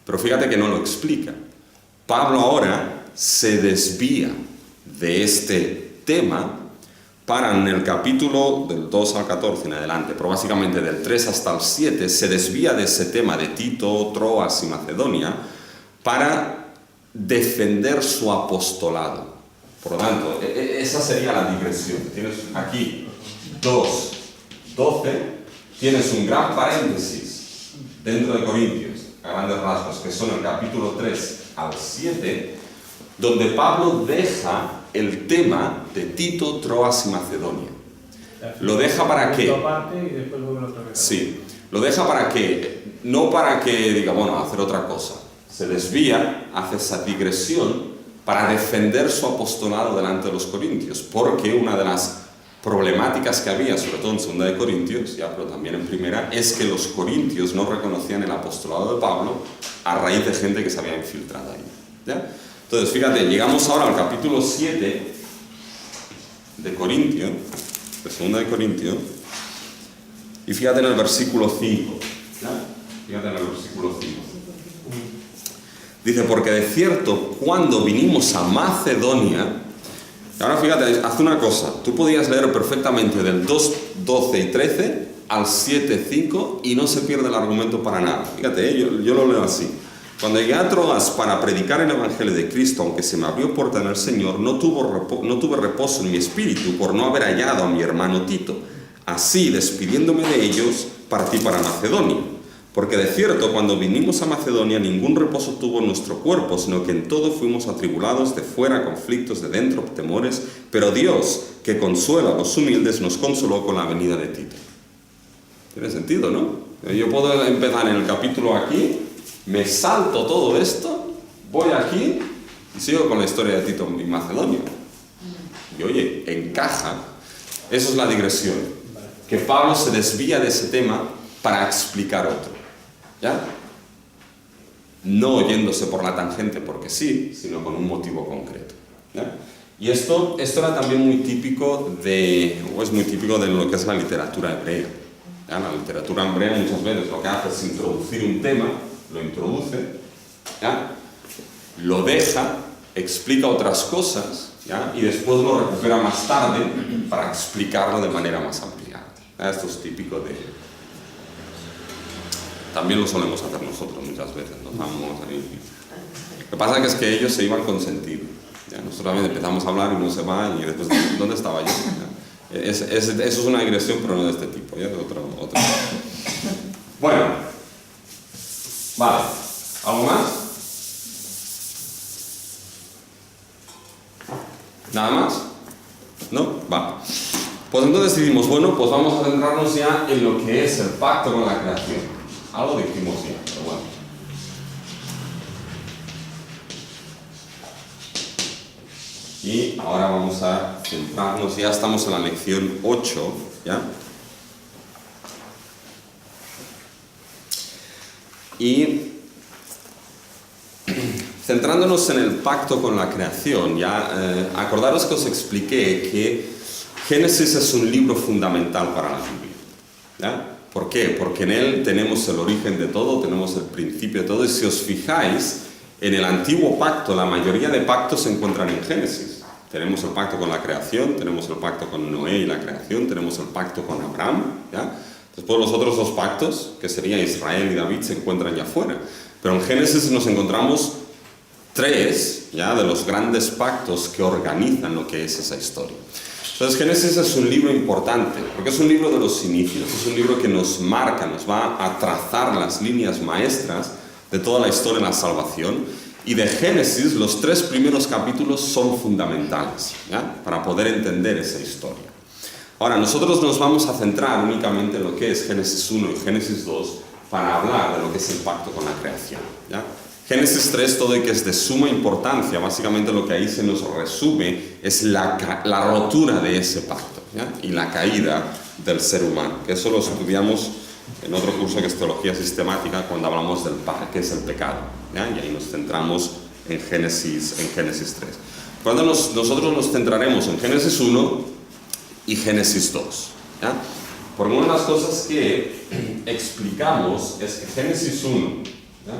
[SPEAKER 1] Pero fíjate que no lo explica. Pablo ahora se desvía de este tema para en el capítulo del 2 al 14 en adelante, pero básicamente del 3 hasta el 7, se desvía de ese tema de Tito, Troas y Macedonia para defender su apostolado. Por lo tanto, esa sería la digresión. Tienes aquí 2:12, tienes un gran paréntesis dentro de Corintios, a grandes rasgos, que son el capítulo 3 al 7, donde Pablo deja el tema de Tito, Troas y Macedonia. Lo deja para qué? Sí, lo deja para qué, no para que diga, bueno, hacer otra cosa. Se desvía, hace esa digresión para defender su apostolado delante de los corintios, porque una de las problemáticas que había, sobre todo en 2 de Corintios, ya, pero también en 1, es que los corintios no reconocían el apostolado de Pablo a raíz de gente que se había infiltrado ahí, ¿ya? Entonces, fíjate, llegamos ahora al capítulo 7 de Corintio, de 2 de Corintio, y fíjate en el versículo 5, ¿ya? Fíjate en el versículo 5. Dice, porque de cierto, cuando vinimos a Macedonia, ahora fíjate, haz una cosa, tú podías leer perfectamente del 2:12 y 13 al 7:5 y no se pierde el argumento para nada. Fíjate, yo lo leo así. Cuando llegué a Troas para predicar el Evangelio de Cristo, aunque se me abrió puerta en el Señor, no tuve reposo en mi espíritu por no haber hallado a mi hermano Tito. Así, despidiéndome de ellos, partí para Macedonia. Porque de cierto, cuando vinimos a Macedonia, ningún reposo tuvo nuestro cuerpo, sino que en todo fuimos atribulados, de fuera conflictos, de dentro temores, pero Dios, que consuela a los humildes, nos consoló con la venida de Tito. Tiene sentido, ¿no? Yo puedo empezar en el capítulo aquí, me salto todo esto, voy aquí y sigo con la historia de Tito y Macedonia. Y oye, encaja. Eso es la digresión. Que Pablo se desvía de ese tema para explicar otro. ¿Ya? No yéndose por la tangente porque sí, sino con un motivo concreto. ¿Ya? Y esto era también muy típico es muy típico de lo que es la literatura hebrea. ¿Ya? La literatura hebrea muchas veces lo que hace es introducir un tema, lo introduce, ¿ya? Lo deja, explica otras cosas, ¿ya? Y después lo recupera más tarde para explicarlo de manera más ampliada. ¿Ya? Esto es típico de... También lo solemos hacer nosotros muchas veces, nos vamos ahí. Lo que pasa es que ellos se iban con sentido. ¿Ya? Nosotros también empezamos a hablar y uno se va y después, ¿dónde estaba yo? ¿Ya? Eso es una digresión, pero no de este tipo, ¿ya? De otro. Bueno, vale, ¿algo más? ¿Nada más? ¿No? Vale. Pues entonces decidimos, bueno, pues vamos a centrarnos ya en lo que es el pacto con la creación. Algo dijimos ya, pero bueno. Y ahora vamos a centrarnos, ya estamos en la lección 8, ¿ya? Y centrándonos en el pacto con la creación, ya acordaros que os expliqué que Génesis es un libro fundamental para la Biblia, ¿ya? ¿Por qué? Porque en él tenemos el origen de todo, tenemos el principio de todo, y si os fijáis, en el antiguo pacto, la mayoría de pactos se encuentran en Génesis. Tenemos el pacto con la creación, tenemos el pacto con Noé y la creación, tenemos el pacto con Abraham, ¿ya? Después los otros dos pactos, que serían Israel y David, se encuentran ya fuera. Pero en Génesis nos encontramos 3, ¿ya? De los grandes pactos que organizan lo que es esa historia. Entonces Génesis es un libro importante, porque es un libro de los inicios, es un libro que nos marca, nos va a trazar las líneas maestras de toda la historia de la salvación, y de Génesis los 3 primeros capítulos son fundamentales, ¿ya? Para poder entender esa historia. Ahora, nosotros nos vamos a centrar únicamente en lo que es Génesis 1 y Génesis 2 para hablar de lo que es el pacto con la creación, ¿ya? Génesis 3, todo y que es de suma importancia, básicamente lo que ahí se nos resume es la rotura de ese pacto, ¿ya? Y la caída del ser humano, que eso lo estudiamos en otro curso que es Teología Sistemática cuando hablamos del que es el pecado, ¿ya? Y ahí nos centramos en Génesis 3. Cuando nosotros nos centraremos en Génesis 1 y Génesis 2, ¿ya? Porque una de las cosas que explicamos es que Génesis 1, ¿ya?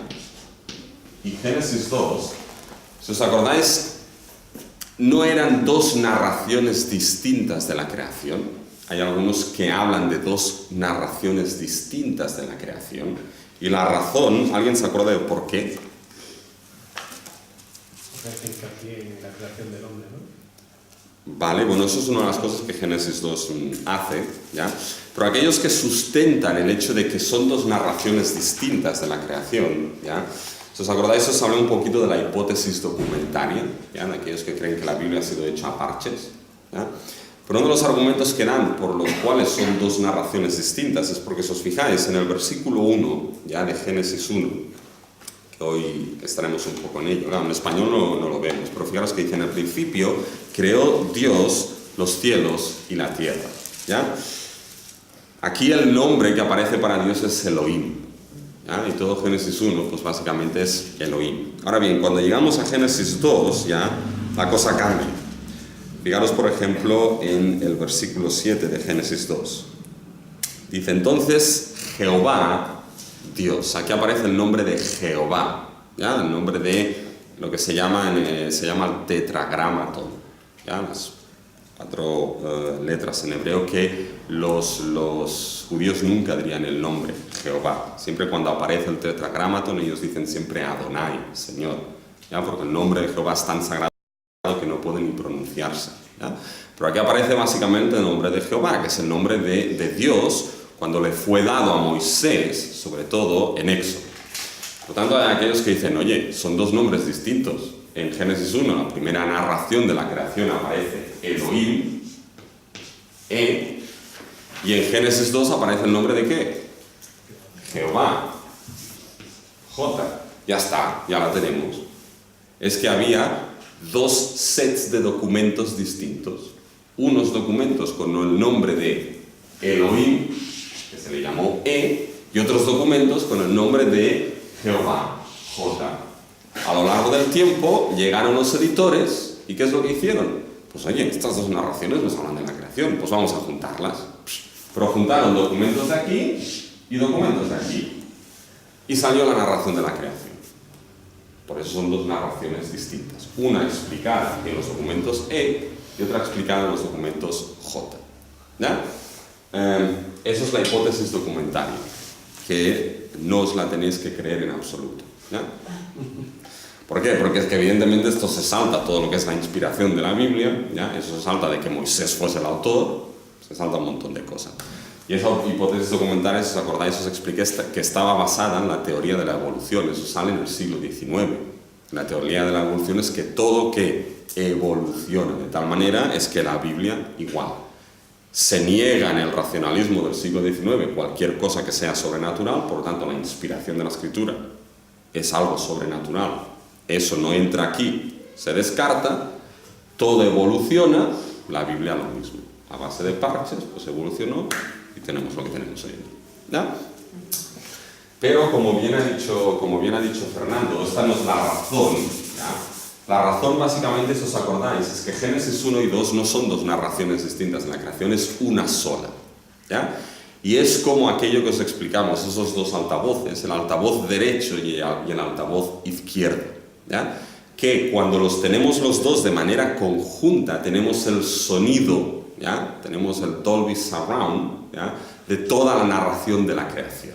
[SPEAKER 1] Y Génesis 2, si os acordáis, no eran 2 narraciones distintas de la creación. Hay algunos que hablan de 2 narraciones distintas de la creación. Y la razón, ¿alguien se acuerda de por qué?
[SPEAKER 3] Hace hincapié en la creación del hombre, ¿no?
[SPEAKER 1] Vale, bueno, eso es una de las cosas que Génesis 2 hace, ¿ya? Pero aquellos que sustentan el hecho de que son 2 narraciones distintas de la creación, ¿ya? Si os acordáis, os hablé un poquito de la hipótesis documentaria, ¿ya? De aquellos que creen que la Biblia ha sido hecha a parches, ¿ya? Pero uno de los argumentos que dan por los cuales son 2 narraciones distintas es porque, si os fijáis, en el versículo 1, ya de Génesis 1, que hoy estaremos un poco en ello, claro, en español no lo vemos, pero fijaros que dice: en el principio creó Dios los cielos y la tierra, ¿ya? Aquí el nombre que aparece para Dios es Elohim, ¿ya? Y todo Génesis 1, pues básicamente es Elohim. Ahora bien, cuando llegamos a Génesis 2, ya la cosa cambia. Fijaros, por ejemplo, en el versículo 7 de Génesis 2. Dice: entonces Jehová, Dios. Aquí aparece el nombre de Jehová, ¿ya? El nombre de lo que se llama el tetragramaton, ¿ya? Las 4 letras en hebreo que los judíos nunca dirían el nombre Jehová. Siempre cuando aparece el tetragramaton ellos dicen siempre Adonai, Señor, ¿ya? Porque el nombre de Jehová es tan sagrado que no puede ni pronunciarse, ¿ya? Pero aquí aparece básicamente el nombre de Jehová, que es el nombre de Dios cuando le fue dado a Moisés, sobre todo en Éxodo. Por lo tanto, hay aquellos que dicen, oye, son dos nombres distintos. En Génesis 1, la primera narración de la creación, aparece Elohim, y en Génesis 2 aparece el nombre de ¿qué? Jehová, J. Ya está, ya la tenemos. Es que había dos sets de documentos distintos. Unos documentos con el nombre de Elohim, que se le llamó y otros documentos con el nombre de Jehová, J. A lo largo del tiempo llegaron los editores, ¿y qué es lo que hicieron? Pues oye, estas dos narraciones nos hablan de la creación, pues vamos a juntarlas. Pero juntaron documentos de aquí y documentos de aquí. Y salió la narración de la creación. Por eso son dos narraciones distintas. Una explicada en los documentos y otra explicada en los documentos J. ¿Ya? Esa es la hipótesis documentaria, que no os la tenéis que creer en absoluto. ¿Ya? ¿Por qué? Porque es que evidentemente esto se salta todo lo que es la inspiración de la Biblia, ¿ya? Eso se salta de que Moisés fuese el autor, se salta un montón de cosas. Y esa hipótesis documentaria, si os acordáis, os expliqué que estaba basada en la teoría de la evolución. Eso sale en el siglo XIX. La teoría de la evolución es que todo que evoluciona de tal manera es que la Biblia igual. Se niega en el racionalismo del siglo XIX cualquier cosa que sea sobrenatural, por lo tanto la inspiración de la escritura es algo sobrenatural. Eso no entra aquí, se descarta, todo evoluciona, la Biblia lo mismo. A base de parches, pues evolucionó y tenemos lo que tenemos hoy en día. ¿Ya? Pero como bien ha dicho Fernando, esta no es la razón. ¿Ya? La razón básicamente, si os acordáis, es que Génesis 1 y 2 no son dos narraciones distintas de la creación, es una sola. ¿Ya? Y es como aquello que os explicamos, esos dos altavoces, el altavoz derecho y el altavoz izquierdo. ¿Ya? Que cuando los tenemos los dos de manera conjunta, tenemos el sonido, ¿ya? Tenemos el Dolby Surround, ¿ya? De toda la narración de la creación.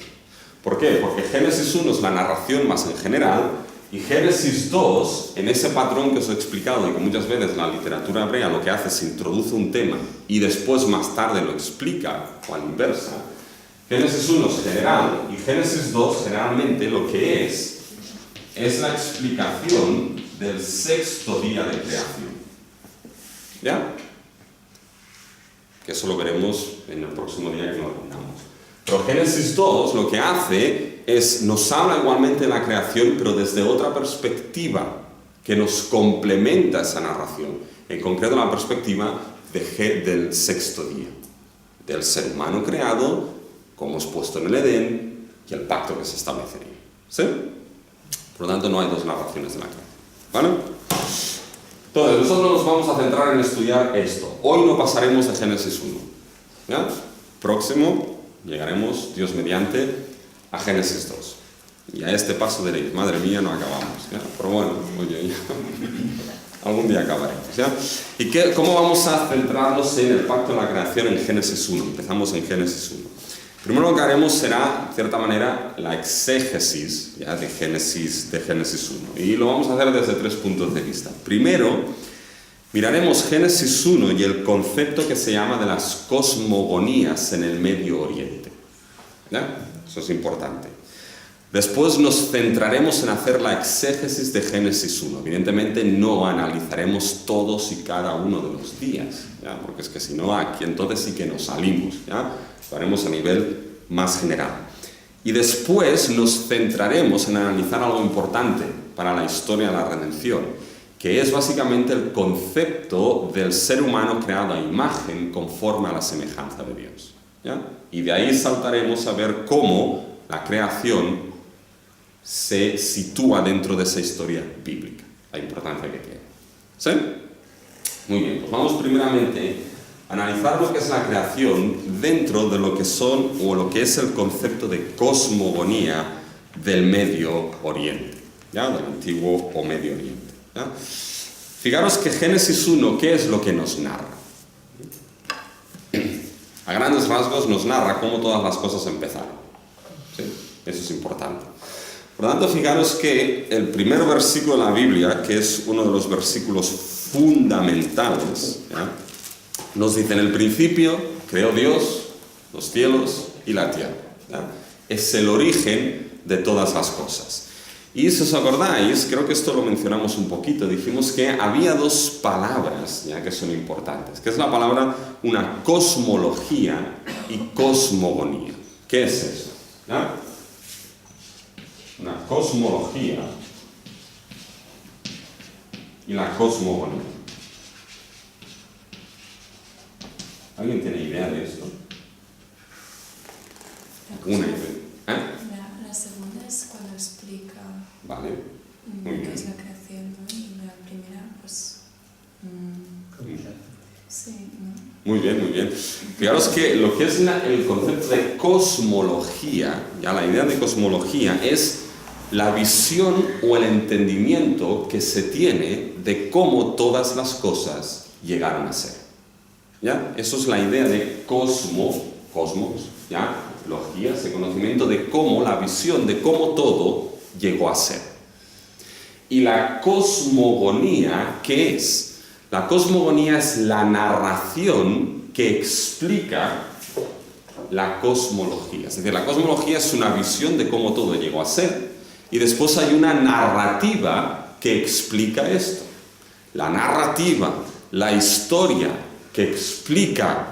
[SPEAKER 1] ¿Por qué? Porque Génesis 1 es la narración más en general, y Génesis 2, en ese patrón que os he explicado, y que muchas veces la literatura hebrea lo que hace es introduce un tema y después más tarde lo explica, o a la inversa. Génesis 1 es general, y Génesis 2 generalmente lo que es la explicación del sexto día de creación. ¿Ya? Que eso lo veremos en el próximo día que nos reunamos. Pero Génesis 2 lo que hace es, nos habla igualmente de la creación, pero desde otra perspectiva que nos complementa esa narración. En concreto la perspectiva del sexto día. Del ser humano creado, como es puesto en el Edén, y el pacto que se establecería. ¿Sí? Por lo tanto, no hay dos narraciones de la creación. ¿Vale? Entonces, nosotros nos vamos a centrar en estudiar esto. Hoy no pasaremos de Génesis 1. ¿Ya? Próximo, llegaremos, Dios mediante, a Génesis 2. Y a este paso diréis, madre mía, no acabamos. ¿Ya? Pero bueno, oye, ya. Algún día acabaremos. ¿Ya? ¿Y cómo vamos a centrarnos en el pacto de la creación en Génesis 1? Empezamos en Génesis 1. Primero lo que haremos será, de cierta manera, la exégesis, ¿ya? de Génesis 1. Y lo vamos a hacer desde 3 puntos de vista. Primero, miraremos Génesis 1 y el concepto que se llama de las cosmogonías en el Medio Oriente. ¿Ya? Eso es importante. Después nos centraremos en hacer la exégesis de Génesis 1. Evidentemente no analizaremos todos y cada uno de los días, ¿ya? Porque es que si no, aquí entonces sí que nos salimos, ¿ya? Lo haremos a nivel más general. Y después nos centraremos en analizar algo importante para la historia de la redención, que es básicamente el concepto del ser humano creado a imagen conforme a la semejanza de Dios, ¿ya? Y de ahí saltaremos a ver cómo la creación se sitúa dentro de esa historia bíblica, la importancia que tiene. ¿Sí? Muy bien, pues vamos primeramente a analizar lo que es la creación dentro de lo que son, o lo que es el concepto de cosmogonía del Medio Oriente, ¿ya? Del Antiguo o Medio Oriente, ¿ya? Fijaros que Génesis 1, ¿qué es lo que nos narra? A grandes rasgos nos narra cómo todas las cosas empezaron. ¿Sí? Eso es importante. Por lo tanto, fijaros que el primer versículo de la Biblia, que es uno de los versículos fundamentales, ¿ya? Nos dice, en el principio creó Dios los cielos y la tierra. ¿Ya? Es el origen de todas las cosas. Y si os acordáis, creo que esto lo mencionamos un poquito, dijimos que había dos palabras ya que son importantes, que es la palabra una cosmología y cosmogonía. ¿Qué es eso? ¿Ya? Una cosmología y la cosmogonía. ¿Alguien tiene idea de esto? Una idea.
[SPEAKER 4] La segunda es cuando explica
[SPEAKER 1] Vale. Muy
[SPEAKER 4] qué
[SPEAKER 1] bien.
[SPEAKER 4] es la creación, ¿no? Y la primera, pues... sí, ¿no?
[SPEAKER 1] Muy bien, muy bien. Fijaros que lo que es el concepto de cosmología, ya la idea de cosmología es la visión o el entendimiento que se tiene de cómo todas las cosas llegaron a ser. ¿Ya? Eso es la idea de cosmos, ¿ya? Logía, ese conocimiento de cómo, la visión de cómo todo llegó a ser. Y la cosmogonía, ¿qué es? La cosmogonía es la narración que explica la cosmología. Es decir, la cosmología es una visión de cómo todo llegó a ser y después hay una narrativa que explica esto. La narrativa, la historia que explica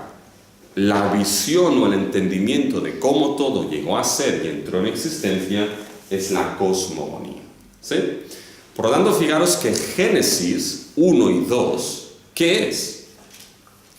[SPEAKER 1] la visión o el entendimiento de cómo todo llegó a ser y entró en existencia es la cosmogonía. ¿Sí? Por lo tanto, fijaros que Génesis 1 y 2, ¿qué es?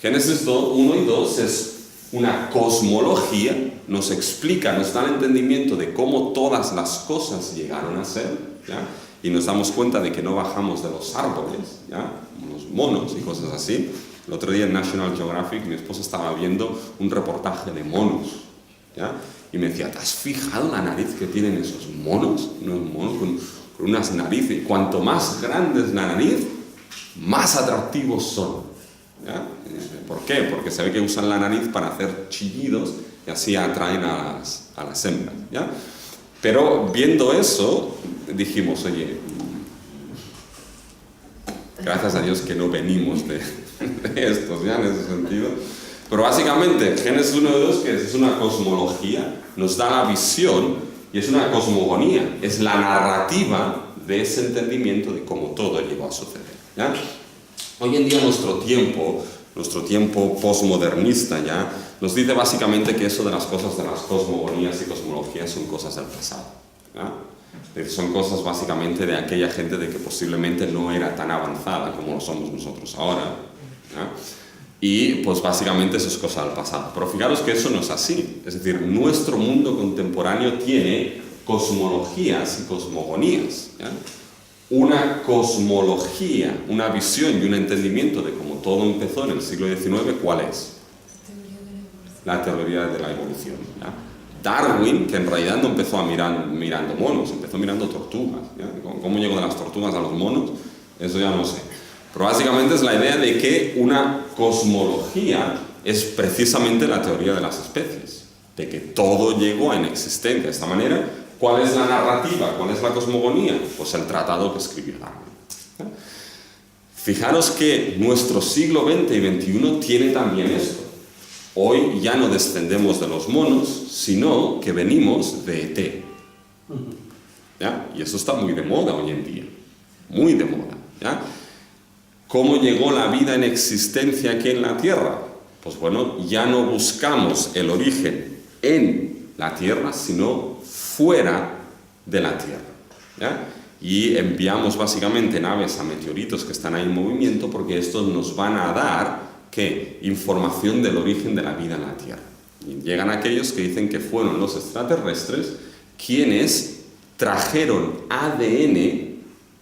[SPEAKER 1] Génesis 1 y 2 es una cosmología, nos explica, nos da el entendimiento de cómo todas las cosas llegaron a ser, ¿ya? Y nos damos cuenta de que no bajamos de los árboles, ¿ya? Los monos y cosas así. El otro día en National Geographic mi esposa estaba viendo un reportaje de monos, ¿ya? Y me decía, ¿te has fijado la nariz que tienen esos monos? Unos monos con unas narices, y cuanto más grande es la nariz, más atractivos son. ¿Ya? ¿Por qué? Porque se ve que usan la nariz para hacer chillidos y así atraen a las hembras. ¿Ya? Pero viendo eso, dijimos, oye, gracias a Dios que no venimos de estos, ¿ya? En ese sentido. Pero básicamente, Génesis 1 y 2, que es una cosmología, nos da la visión. Y es una cosmogonía, es la narrativa de ese entendimiento de cómo todo llegó a suceder. ¿Ya? Hoy en día nuestro tiempo posmodernista ya, nos dice básicamente que eso de las cosas de las cosmogonías y cosmologías son cosas del pasado. ¿Ya? Son cosas básicamente de aquella gente de que posiblemente no era tan avanzada como lo somos nosotros ahora. ¿Ya? Y pues básicamente eso es cosa del pasado. Pero fijaros que eso no es así. Es decir, nuestro mundo contemporáneo tiene cosmologías y cosmogonías. ¿Ya? Una cosmología, una visión y un entendimiento de cómo todo empezó en el siglo XIX, ¿cuál es? La teoría de la evolución. ¿Ya? Darwin, que en realidad no empezó mirando monos, empezó mirando tortugas. ¿Ya? ¿Cómo llegó de las tortugas a los monos? Eso ya no sé. Pero básicamente es la idea de que una cosmología es precisamente la teoría de las especies, de que todo llegó en existencia de esta manera. ¿Cuál es la narrativa? ¿Cuál es la cosmogonía? Pues el tratado que escribió Darwin. Fijaros que nuestro siglo XX y XXI tiene también esto. Hoy ya no descendemos de los monos, sino que venimos de ET. ¿Ya? Y eso está muy de moda hoy en día, muy de moda. ¿Ya? ¿Cómo llegó la vida en existencia aquí en la Tierra? Pues bueno, ya no buscamos el origen en la Tierra, sino fuera de la Tierra. ¿Ya? Y enviamos básicamente naves a meteoritos que están ahí en movimiento porque estos nos van a dar, ¿qué? Información del origen de la vida en la Tierra. Y llegan aquellos que dicen que fueron los extraterrestres quienes trajeron ADN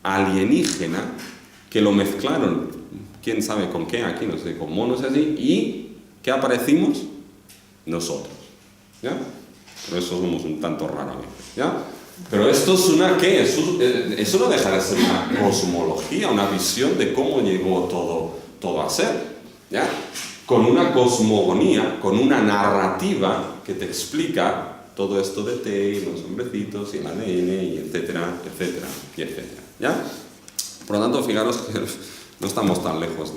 [SPEAKER 1] alienígena que lo mezclaron, quién sabe con qué, aquí no sé, con monos y así, y ¿qué aparecimos? Nosotros, ¿ya? Por eso somos un tanto raros, ¿ya? Pero esto es una, ¿qué? Eso no deja de ser una cosmología, una visión de cómo llegó todo a ser, ¿ya? Con una cosmogonía, con una narrativa que te explica todo esto de T, y los hombrecitos, y el ADN, y etcétera, etcétera, y etcétera, ¿ya? Por lo tanto, fijaros que no estamos tan lejos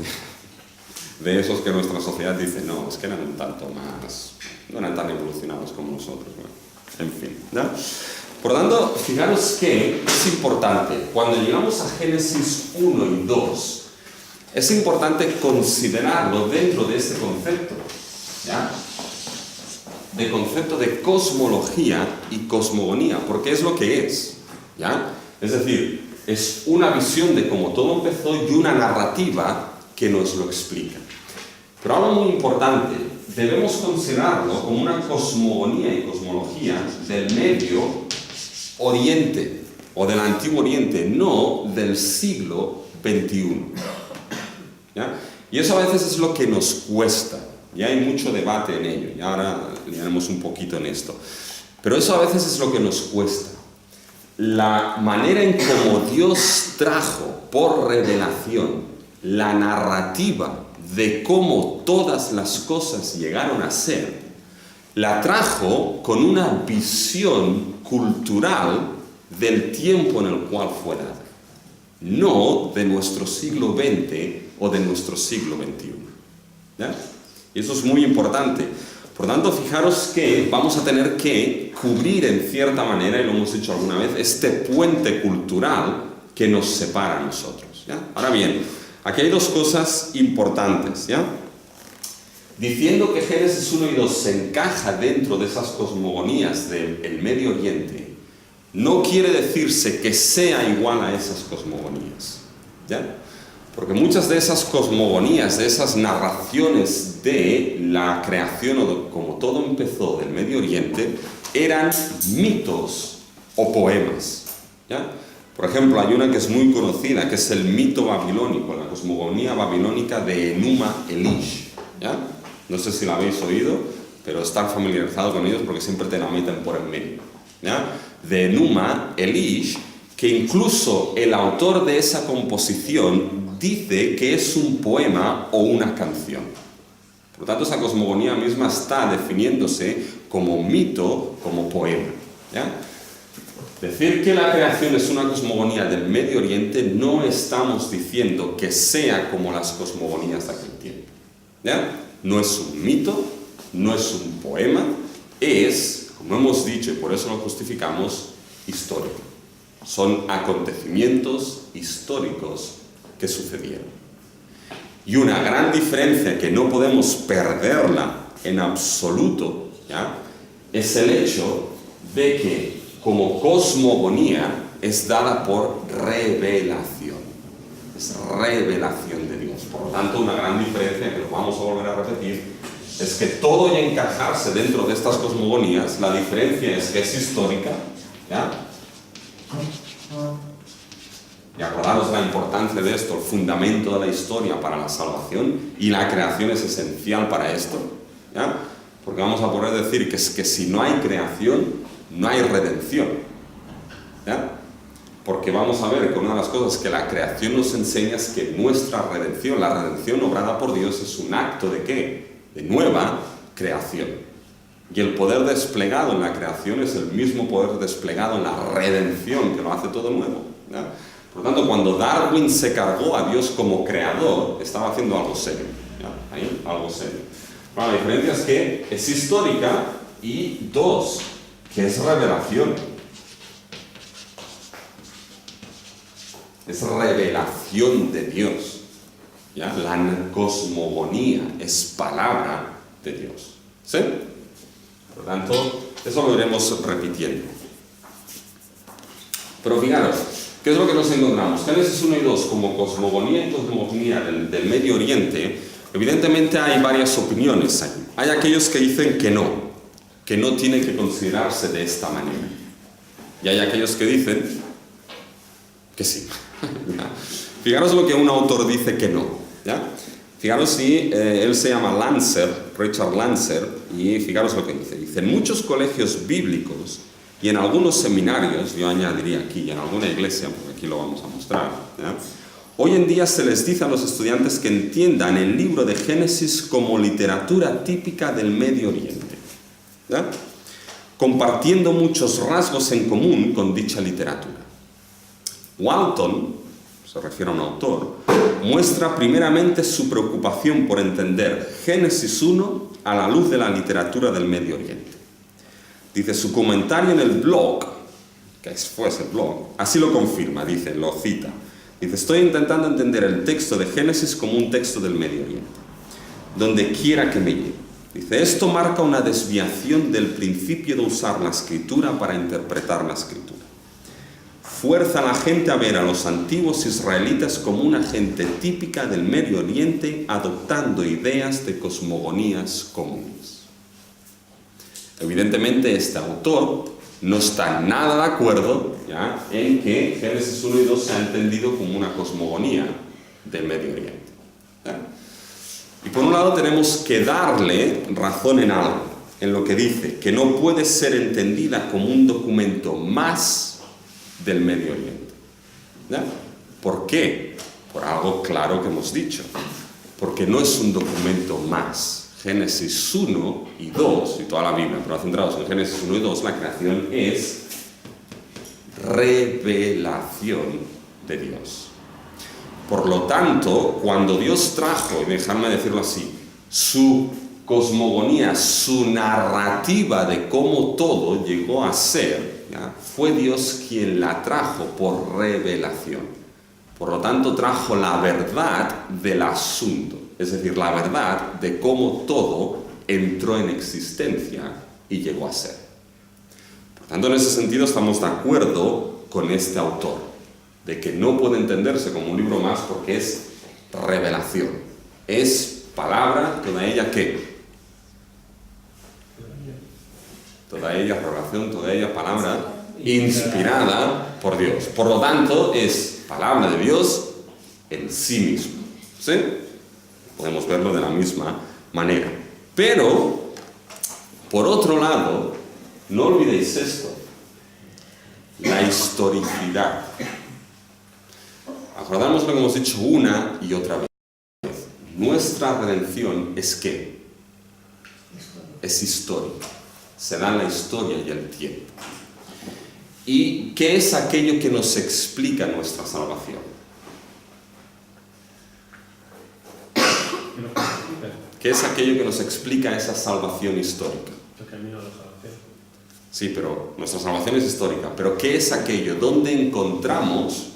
[SPEAKER 1] de esos que nuestra sociedad dice, no, es que eran un tanto más, no eran tan evolucionados como nosotros. Bueno, en fin, ¿no? Por lo tanto, fijaros que es importante, cuando llegamos a Génesis 1 y 2, es importante considerarlo dentro de este concepto, ¿ya? De concepto de cosmología y cosmogonía, porque es lo que es, ¿ya? Es decir, es una visión de cómo todo empezó y una narrativa que nos lo explica. Pero algo muy importante, debemos considerarlo como una cosmogonía y cosmología del Medio Oriente, o del Antiguo Oriente, no del siglo XXI. ¿Ya? Y eso a veces es lo que nos cuesta, ya hay mucho debate en ello, y ahora leeremos un poquito en esto. Pero eso a veces es lo que nos cuesta. La manera en cómo Dios trajo por revelación la narrativa de cómo todas las cosas llegaron a ser, la trajo con una visión cultural del tiempo en el cual fue dada, no de nuestro siglo XX o de nuestro siglo XXI. ¿Ya? Y eso es muy importante. Por tanto, fijaros que vamos a tener que cubrir en cierta manera, y lo hemos dicho alguna vez, este puente cultural que nos separa a nosotros. ¿Ya? Ahora bien, aquí hay dos cosas importantes, ¿ya? Diciendo que Génesis 1 y 2 se encaja dentro de esas cosmogonías del Medio Oriente, no quiere decirse que sea igual a esas cosmogonías, ¿ya? Porque muchas de esas cosmogonías, de esas narraciones de la creación o de cómo todo empezó del Medio Oriente, eran mitos o poemas, ¿ya? Por ejemplo, hay una que es muy conocida, que es el mito babilónico, la cosmogonía babilónica de Enuma Elish, ¿ya? No sé si la habéis oído, pero estar familiarizado con ellos porque siempre te la meten por en medio, ¿ya? De Enuma Elish, que incluso el autor de esa composición dice que es un poema o una canción. Por lo tanto, esa cosmogonía misma está definiéndose como mito, como poema, ¿ya? Decir que la creación es una cosmogonía del Medio Oriente, no estamos diciendo que sea como las cosmogonías de aquel tiempo, ¿ya? No es un mito, no es un poema, es, como hemos dicho y por eso lo justificamos, histórico. Son acontecimientos históricos que sucedieron. Y una gran diferencia que no podemos perderla en absoluto, ¿ya? Es el hecho de que como cosmogonía es dada por revelación. Es revelación de Dios. Por lo tanto, una gran diferencia, que lo vamos a volver a repetir, es que todo y encajarse dentro de estas cosmogonías, la diferencia es que es histórica, ¿ya? Y acordaros la importancia de esto, el fundamento de la historia para la salvación, y la creación es esencial para esto, ¿ya? Porque vamos a poder decir que es que si no hay creación, no hay redención, ¿ya? Porque vamos a ver que una de las cosas que la creación nos enseña es que nuestra redención, la redención obrada por Dios, es un acto ¿de qué? De nueva creación. Y el poder desplegado en la creación es el mismo poder desplegado en la redención, que lo hace todo nuevo, ¿ya? Por lo tanto, cuando Darwin se cargó a Dios como creador, estaba haciendo algo serio, ¿ya? Ahí, algo serio. Bueno, la diferencia es que es histórica y dos, que es revelación. Es revelación de Dios, ¿ya? La cosmogonía es palabra de Dios, ¿sí? Por lo tanto, eso lo iremos repitiendo. Pero fijaros, ¿qué es lo que nos encontramos? Génesis 1 y 2 como cosmogonía y cosmogonía del Medio Oriente, evidentemente hay varias opiniones ahí. Hay aquellos que dicen que no tiene que considerarse de esta manera. Y hay aquellos que dicen que sí. Fijaros lo que un autor dice que no, ¿ya? Fijaros si él se llama Richard Lancer, y fijaros lo que dice. Dice, en muchos colegios bíblicos y en algunos seminarios, yo añadiría aquí, y en alguna iglesia, porque aquí lo vamos a mostrar, ¿ya? Hoy en día se les dice a los estudiantes que entiendan el libro de Génesis como literatura típica del Medio Oriente, ¿ya? Compartiendo muchos rasgos en común con dicha literatura. Walton, se refiere a un autor, muestra primeramente su preocupación por entender Génesis 1 a la luz de la literatura del Medio Oriente. Dice, su comentario en el blog, que fue ese blog, así lo confirma, dice, lo cita. Dice, estoy intentando entender el texto de Génesis como un texto del Medio Oriente, donde quiera que me lleve. Dice, esto marca una desviación del principio de usar la escritura para interpretar la escritura. Fuerza a la gente a ver a los antiguos israelitas como una gente típica del Medio Oriente, adoptando ideas de cosmogonías comunes. Evidentemente, este autor no está nada de acuerdo, ¿ya?, en que Génesis 1 y 2 se ha entendido como una cosmogonía del Medio Oriente, ¿ya? Y por un lado tenemos que darle razón en algo, en lo que dice, que no puede ser entendida como un documento más del Medio Oriente, ¿ya? ¿Por qué? Por algo claro que hemos dicho, porque no es un documento más. Génesis 1 y 2, y toda la Biblia, pero centrados en Génesis 1 y 2, la creación es revelación de Dios. Por lo tanto, cuando Dios trajo, y dejadme decirlo así, su cosmogonía, su narrativa de cómo todo llegó a ser, ¿ya?, fue Dios quien la trajo por revelación. Por lo tanto, trajo la verdad del asunto, es decir, la verdad de cómo todo entró en existencia y llegó a ser. Por tanto, en ese sentido estamos de acuerdo con este autor, de que no puede entenderse como un libro más porque es revelación. Es palabra, toda ella ¿qué? Toda ella revelación, toda ella palabra inspirada por Dios. Por lo tanto, es palabra de Dios en sí mismo. ¿Sí? Podemos verlo de la misma manera. Pero, por otro lado, no olvidéis esto, la historicidad. Acordamos lo que hemos dicho una y otra vez. Nuestra redención es ¿qué? Es histórica. Se da en la historia y el tiempo. ¿Y qué es aquello que nos explica nuestra salvación? ¿Qué es aquello que nos explica esa salvación histórica?
[SPEAKER 3] El camino de la salvación.
[SPEAKER 1] Sí, pero nuestra salvación es histórica. ¿Pero qué es aquello? ¿Dónde encontramos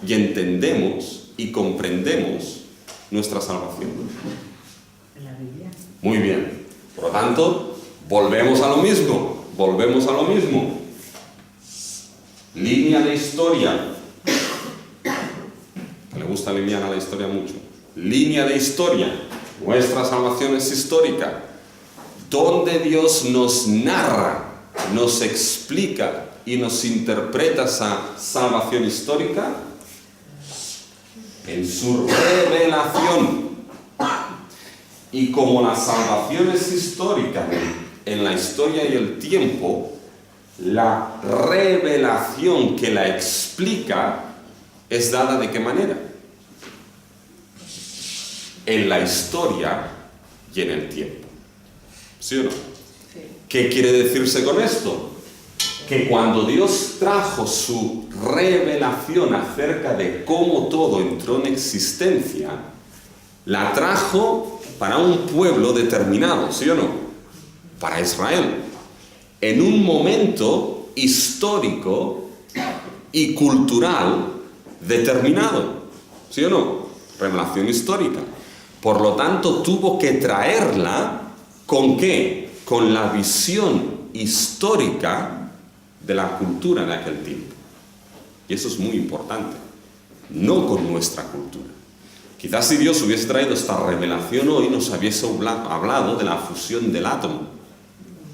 [SPEAKER 1] y entendemos y comprendemos nuestra salvación?
[SPEAKER 2] En la Biblia.
[SPEAKER 1] Muy bien. Por lo tanto, volvemos a lo mismo. Volvemos a lo mismo. Línea de historia. Que le gusta alinear a la historia mucho. Línea de historia. Nuestra salvación es histórica. Donde Dios nos narra, nos explica y nos interpreta esa salvación histórica en su revelación. Y como la salvación es histórica en la historia y el tiempo, la revelación que la explica es dada ¿de qué manera? En la historia y en el tiempo. ¿Sí o no?
[SPEAKER 2] Sí.
[SPEAKER 1] ¿Qué quiere decirse con esto? Que cuando Dios trajo su revelación acerca de cómo todo entró en existencia, la trajo para un pueblo determinado, ¿sí o no? Para Israel. En un momento histórico y cultural determinado, ¿sí o no? Revelación histórica. Por lo tanto, tuvo que traerla ¿con qué? Con la visión histórica de la cultura de aquel tiempo. Y eso es muy importante. No con nuestra cultura. Quizás si Dios hubiese traído esta revelación hoy, nos hubiese hablado de la fusión del átomo.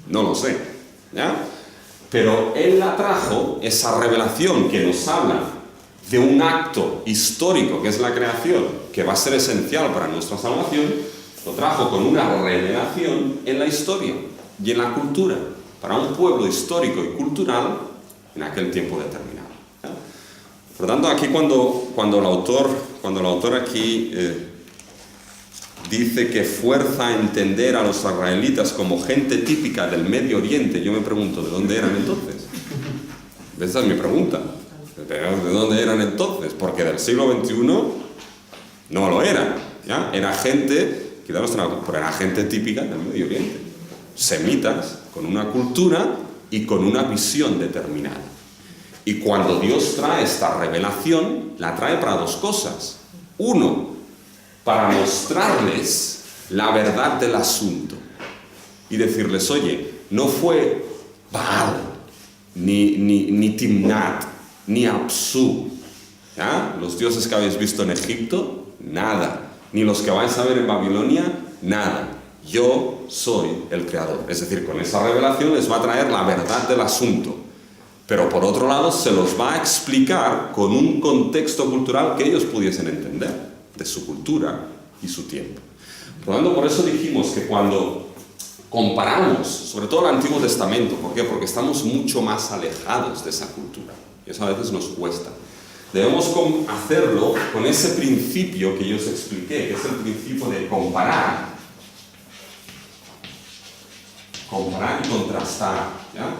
[SPEAKER 1] No lo sé, ¿ya? Pero Él la trajo, esa revelación que nos habla de un acto histórico, que es la creación, que va a ser esencial para nuestra salvación, lo trajo con una revelación en la historia y en la cultura, para un pueblo histórico y cultural en aquel tiempo determinado, ¿ya? Por lo tanto, aquí cuando el autor aquí dice que fuerza a entender a los israelitas como gente típica del Medio Oriente, yo me pregunto, ¿de dónde eran entonces? Esa es mi pregunta. Pero ¿de dónde eran entonces? Porque del siglo XXI no lo eran, ¿ya? Era gente, quizás pero era gente típica del Medio Oriente, semitas, con una cultura y con una visión determinada. Y cuando Dios trae esta revelación, la trae para dos cosas. Uno, para mostrarles la verdad del asunto y decirles, oye, no fue Baal, ni Timnat, ni Apsu, ¿ya? Los dioses que habéis visto en Egipto, nada. Ni los que vais a ver en Babilonia, nada. Yo soy el creador. Es decir, con esa revelación les va a traer la verdad del asunto. Pero por otro lado se los va a explicar con un contexto cultural que ellos pudiesen entender, de su cultura y su tiempo. Por lo tanto, por eso dijimos que cuando comparamos, sobre todo el Antiguo Testamento, ¿por qué? Porque estamos mucho más alejados de esa cultura. Y eso a veces nos cuesta. Debemos hacerlo con ese principio que yo os expliqué, que es el principio de comparar y contrastar, ¿ya?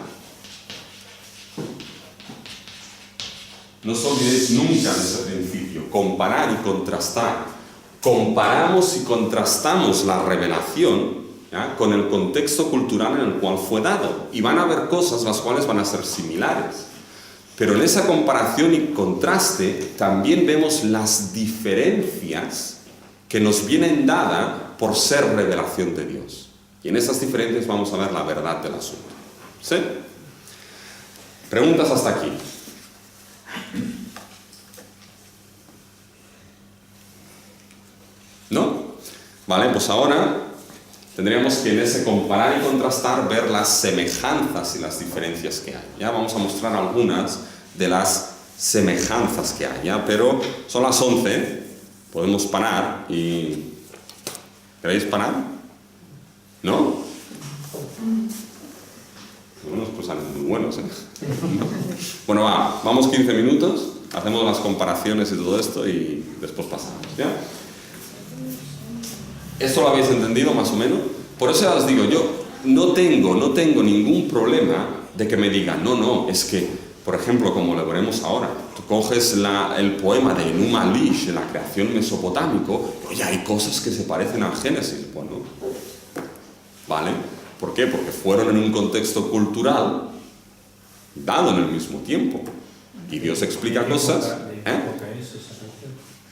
[SPEAKER 1] No os olvidéis nunca de ese principio, comparar y contrastar. Comparamos y contrastamos la revelación, ¿ya?, con el contexto cultural en el cual fue dado. Y van a haber cosas las cuales van a ser similares. Pero en esa comparación y contraste también vemos las diferencias que nos vienen dadas por ser revelación de Dios. Y en esas diferencias vamos a ver la verdad del asunto. ¿Sí? ¿Preguntas hasta aquí? ¿No? Vale, pues ahora tendríamos que en ese comparar y contrastar ver las semejanzas y las diferencias que hay. Ya vamos a mostrar algunas de las semejanzas que hay, ¿ya? Pero son las 11, podemos parar y... ¿Queréis parar? ¿No? Algunos pues salen muy buenos, ¿eh? Bueno, vamos 15 minutos, hacemos las comparaciones y todo esto y después pasamos, ¿ya? ¿Esto lo habéis entendido más o menos? Por eso ya os digo, yo no tengo ningún problema de que me digan, no, es que, por ejemplo, como lo veremos ahora, tú coges el poema de Enuma Elish, de la creación mesopotámico, oye, hay cosas que se parecen al Génesis. Bueno, ¿vale? ¿Por qué? Porque fueron en un contexto cultural dado en el mismo tiempo. Y Dios explica cosas.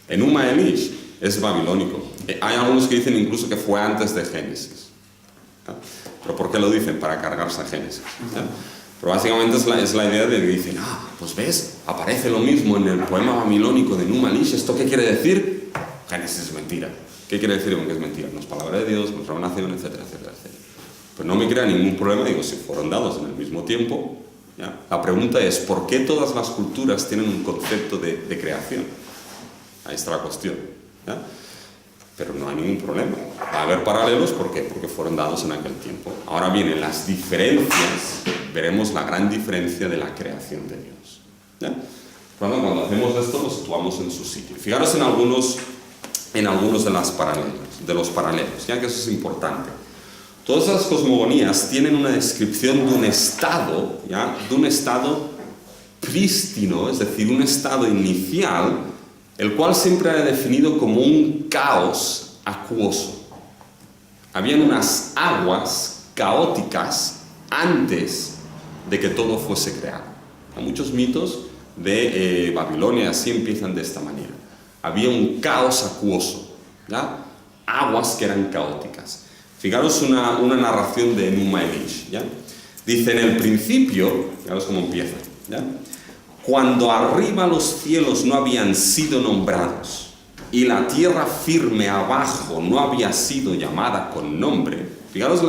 [SPEAKER 1] Enuma Elish es babilónico. Hay algunos que dicen incluso que fue antes de Génesis. ¿Ya? ¿Pero por qué lo dicen? Para cargarse a Génesis. ¿Ya? Pero básicamente es la idea de que dicen, pues ves, aparece lo mismo en el poema babilónico de Enuma Elish. ¿Esto qué quiere decir? Génesis es mentira. ¿Qué quiere decir con que es mentira? No es palabra de Dios, no es revelación, etcétera, etcétera, etcétera. Pues no me crea ningún problema, digo, si fueron dados en el mismo tiempo, ¿ya? La pregunta es, ¿por qué todas las culturas tienen un concepto de creación? Ahí está la cuestión, ¿ya? Pero no hay ningún problema. Va a haber paralelos, ¿por qué? Porque fueron dados en aquel tiempo. Ahora bien, en las diferencias, veremos la gran diferencia de la creación de Dios, ¿ya? Cuando hacemos esto, lo situamos en su sitio. Fijaros en algunos de los paralelos, ya que eso es importante. Todas las cosmogonías tienen una descripción de un estado, ¿ya?, de un estado prístino, es decir, un estado inicial, el cual siempre era definido como un caos acuoso. Habían unas aguas caóticas antes de que todo fuese creado. Muchos mitos de Babilonia así empiezan de esta manera. Había un caos acuoso, ¿ya?, aguas que eran caóticas. Fijaros una narración de Enuma Elish, ¿ya? Dice, en el principio, fijaros cómo empieza, ¿ya?, cuando arriba los cielos no habían sido nombrados y la tierra firme abajo no había sido llamada con nombre, fijaros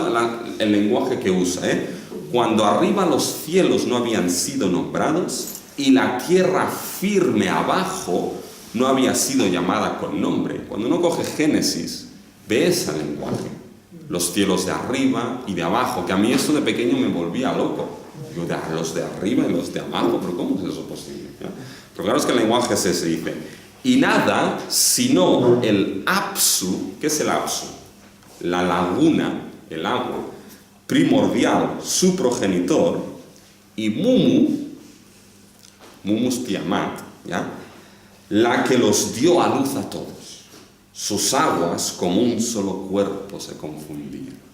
[SPEAKER 1] el lenguaje que usa, ¿eh? Cuando arriba los cielos no habían sido nombrados y la tierra firme abajo no había sido llamada con nombre. Cuando uno coge Génesis, ve ese lenguaje. Los cielos de arriba y de abajo, que a mí esto de pequeño me volvía loco. Digo, los de arriba y los de abajo, pero ¿cómo es eso posible? ¿Ya? Pero claro, es que el lenguaje es ese, dice, y nada sino el Apsu. ¿Qué es el Apsu? La laguna, el agua, primordial, su progenitor, y Mumu, Mumus Tiamat, ¿ya? La que los dio a luz a todos. Sus aguas como un solo cuerpo se confundían.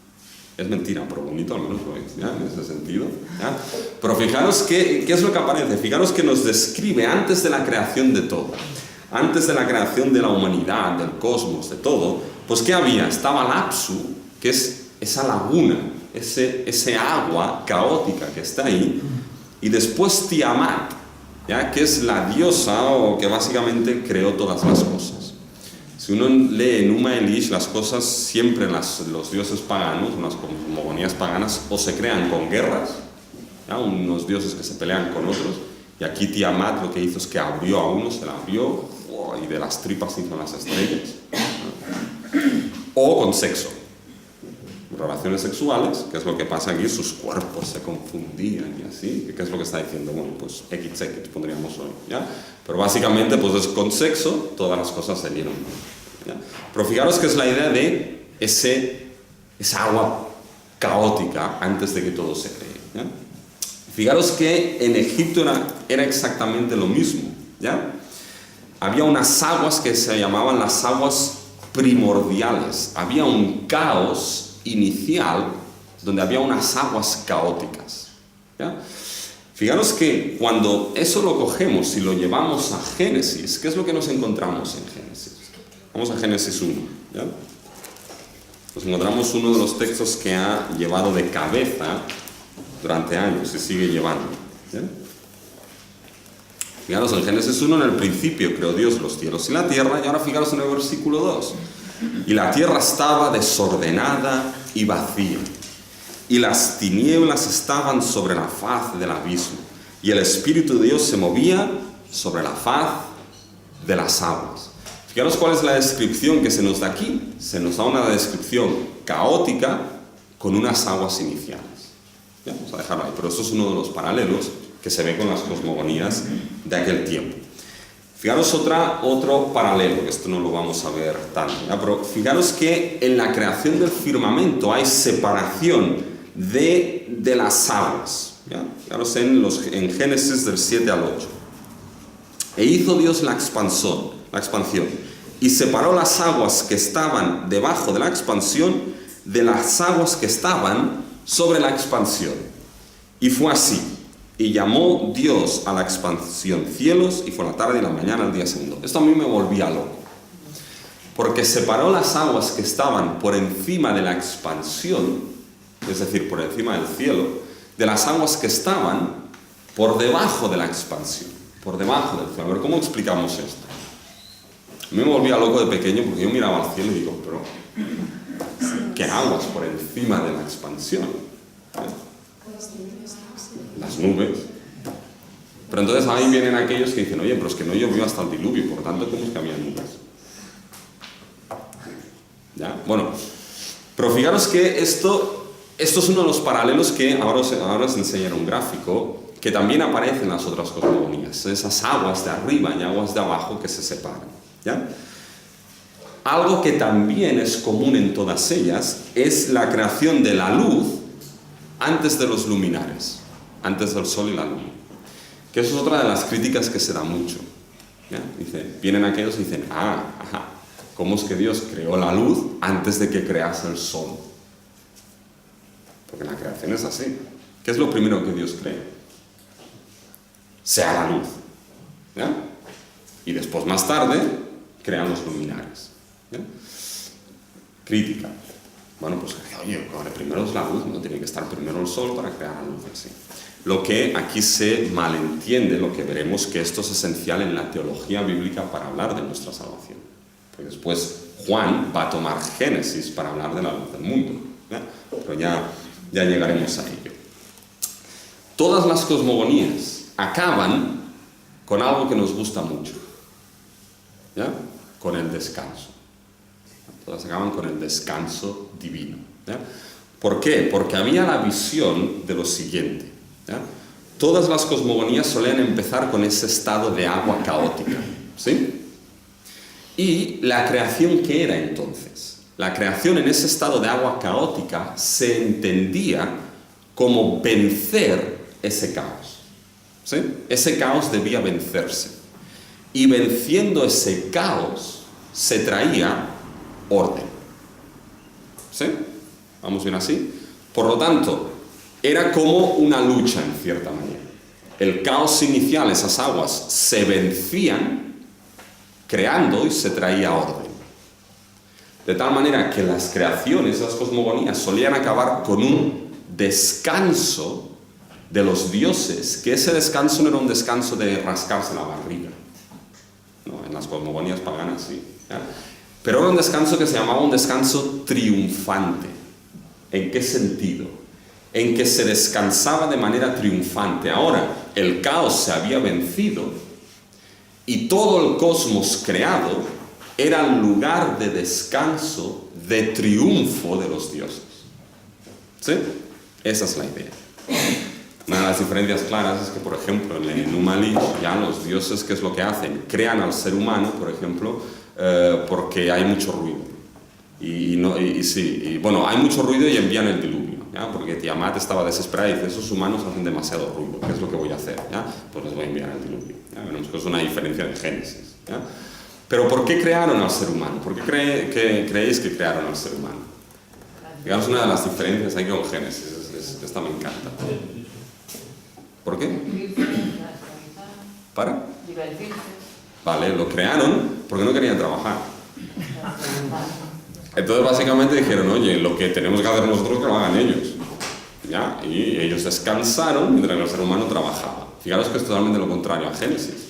[SPEAKER 1] Es mentira, pero bonito al menos lo es, ¿ya? En ese sentido, ¿ya? Pero fijaros qué es lo que aparece. Fijaros que nos describe antes de la creación de todo, antes de la creación de la humanidad, del cosmos, de todo, pues ¿qué había? Estaba Lapsu, que es esa laguna, ese agua caótica que está ahí, y después Tiamat, ¿ya? Que es la diosa o que básicamente creó todas las cosas. Si uno lee en Numa Elish, las cosas siempre, los dioses paganos, unas cosmogonías paganas, o se crean con guerras, ¿ya? Unos dioses que se pelean con otros, y aquí Tiamat lo que hizo es que abrió a uno, se la abrió, y de las tripas hizo las estrellas, o con sexo, relaciones sexuales, que es lo que pasa aquí, sus cuerpos se confundían y así, ¿qué es lo que está diciendo? Bueno, pues XX pondríamos hoy, ¿ya? Pero básicamente, pues es con sexo, todas las cosas se dieron, ¿ya? Pero fijaros que es la idea de esa agua caótica antes de que todo se cree, ¿ya? Fijaros que en Egipto era exactamente lo mismo, ¿ya? Había unas aguas que se llamaban las aguas primordiales, había un caos inicial donde había unas aguas caóticas, ¿ya? Fijaros que cuando eso lo cogemos y lo llevamos a Génesis, ¿qué es lo que nos encontramos en Génesis? Vamos a Génesis 1, ¿ya? Nos encontramos uno de los textos que ha llevado de cabeza durante años y sigue llevando, ¿ya? Fijaros en Génesis 1, en el principio creó Dios los cielos y la tierra, y ahora fijaros en el versículo 2. Y la tierra estaba desordenada y vacía, y las tinieblas estaban sobre la faz del abismo, y el Espíritu de Dios se movía sobre la faz de las aguas. Fijaros cuál es la descripción que se nos da aquí. Se nos da una descripción caótica con unas aguas iniciales. Ya, vamos a dejarlo ahí, pero esto es uno de los paralelos que se ve con las cosmogonías de aquel tiempo. Fijaros otro paralelo, que esto no lo vamos a ver tanto, ¿ya? Pero fijaros que en la creación del firmamento hay separación de las aguas, ¿ya? Fijaros en Génesis del 7 al 8. E hizo Dios la expansión, y separó las aguas que estaban debajo de la expansión de las aguas que estaban sobre la expansión. Y fue así. Y llamó Dios a la expansión cielos, y fue la tarde y la mañana el día segundo. Esto a mí me volvía loco, porque separó las aguas que estaban por encima de la expansión, es decir, por encima del cielo, de las aguas que estaban por debajo de la expansión, por debajo del cielo. A ver, ¿cómo explicamos esto? A mí me volvía loco de pequeño porque yo miraba al cielo y digo, pero ¿qué aguas por encima de la expansión? Las nubes. Pero entonces ahí vienen aquellos que dicen, oye, pero es que no llovió hasta el diluvio, por tanto, ¿cómo es que había nubes? ¿Ya? Bueno, pero fijaros que esto es uno de los paralelos que ahora os enseñaré un gráfico que también aparece en las otras cosmogonías, esas aguas de arriba y aguas de abajo que se separan, ¿ya? Algo que también es común en todas ellas es la creación de la luz antes de los luminares, antes del sol y la luna. Que eso es otra de las críticas que se da mucho, ¿ya? Vienen aquellos y dicen, ¿cómo es que Dios creó la luz antes de que crease el sol? Porque la creación es así. ¿Qué es lo primero que Dios cree? Sea la luz, ¿ya? Y después, más tarde, crean los luminares, ¿ya? Crítica. Bueno, pues, oye, primero es la luz, no tiene que estar primero el sol para crear la luz así. Lo que aquí se malentiende, lo que veremos que esto es esencial en la teología bíblica para hablar de nuestra salvación. Porque después Juan va a tomar Génesis para hablar de la luz del mundo, ¿ya? Pero ya llegaremos a ello. Todas las cosmogonías acaban con algo que nos gusta mucho, ¿ya? Con el descanso. Todas acaban con el descanso divino, ¿ya? ¿Por qué? Porque había la visión de lo siguiente, ¿ya? Todas las cosmogonías solían empezar con ese estado de agua caótica, ¿sí? Y la creación, ¿qué era entonces? La creación en ese estado de agua caótica se entendía como vencer ese caos, ¿sí? Ese caos debía vencerse. Y venciendo ese caos, se traía orden. ¿Sí? ¿Vamos bien así? Por lo tanto, era como una lucha en cierta manera. El caos inicial, esas aguas, se vencían creando y se traía orden. De tal manera que las creaciones, las cosmogonías, solían acabar con un descanso de los dioses, que ese descanso no era un descanso de rascarse la barriga. No, en las cosmogonías paganas sí. ¿Ya? Pero era un descanso que se llamaba un descanso triunfante. ¿En qué sentido? En que se descansaba de manera triunfante. Ahora, el caos se había vencido y todo el cosmos creado era el lugar de descanso, de triunfo de los dioses. ¿Sí? Esa es la idea. Una de las diferencias claras es que, por ejemplo, en el Enuma Elish, ya los dioses, ¿qué es lo que hacen? Crean al ser humano, por ejemplo, porque hay mucho ruido. Bueno, hay mucho ruido y envían el diluvio, ¿ya? Porque Tiamat estaba desesperada y dice, esos humanos hacen demasiado ruido, ¿qué es lo que voy a hacer? ¿Ya? Pues les voy a enviar el diluvio. ¿Ya? Vemos que es una diferencia de Génesis. ¿Ya? Pero ¿por qué crearon al ser humano? ¿Por qué creéis que crearon al ser humano? Digamos, una de las diferencias hay con Génesis, esta me encanta. ¿Por qué? ¿Para? Vale, lo crearon porque no querían trabajar. Entonces básicamente dijeron, oye, lo que tenemos que hacer nosotros que lo hagan ellos. ¿Ya? Y ellos descansaron mientras el ser humano trabajaba. Fijaros que es totalmente lo contrario a Génesis.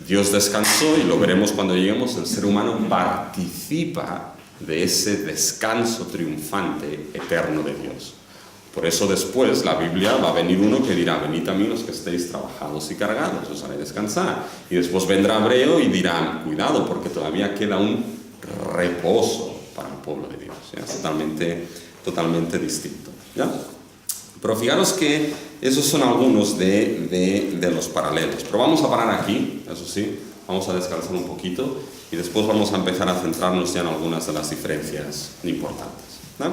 [SPEAKER 1] Dios descansó y lo veremos cuando lleguemos, el ser humano participa de ese descanso triunfante eterno de Dios. Por eso después la Biblia va a venir uno que dirá, venid a mí los que estéis trabajados y cargados, os haré descansar. Y después vendrá Hebreo y dirán, cuidado, porque todavía queda un reposo para el pueblo de Dios. ¿Ya? Es totalmente distinto. ¿Ya? Pero fijaros que esos son algunos de los paralelos. Pero vamos a parar aquí, eso sí, vamos a descansar un poquito y después vamos a empezar a centrarnos ya en algunas de las diferencias importantes. ¿No?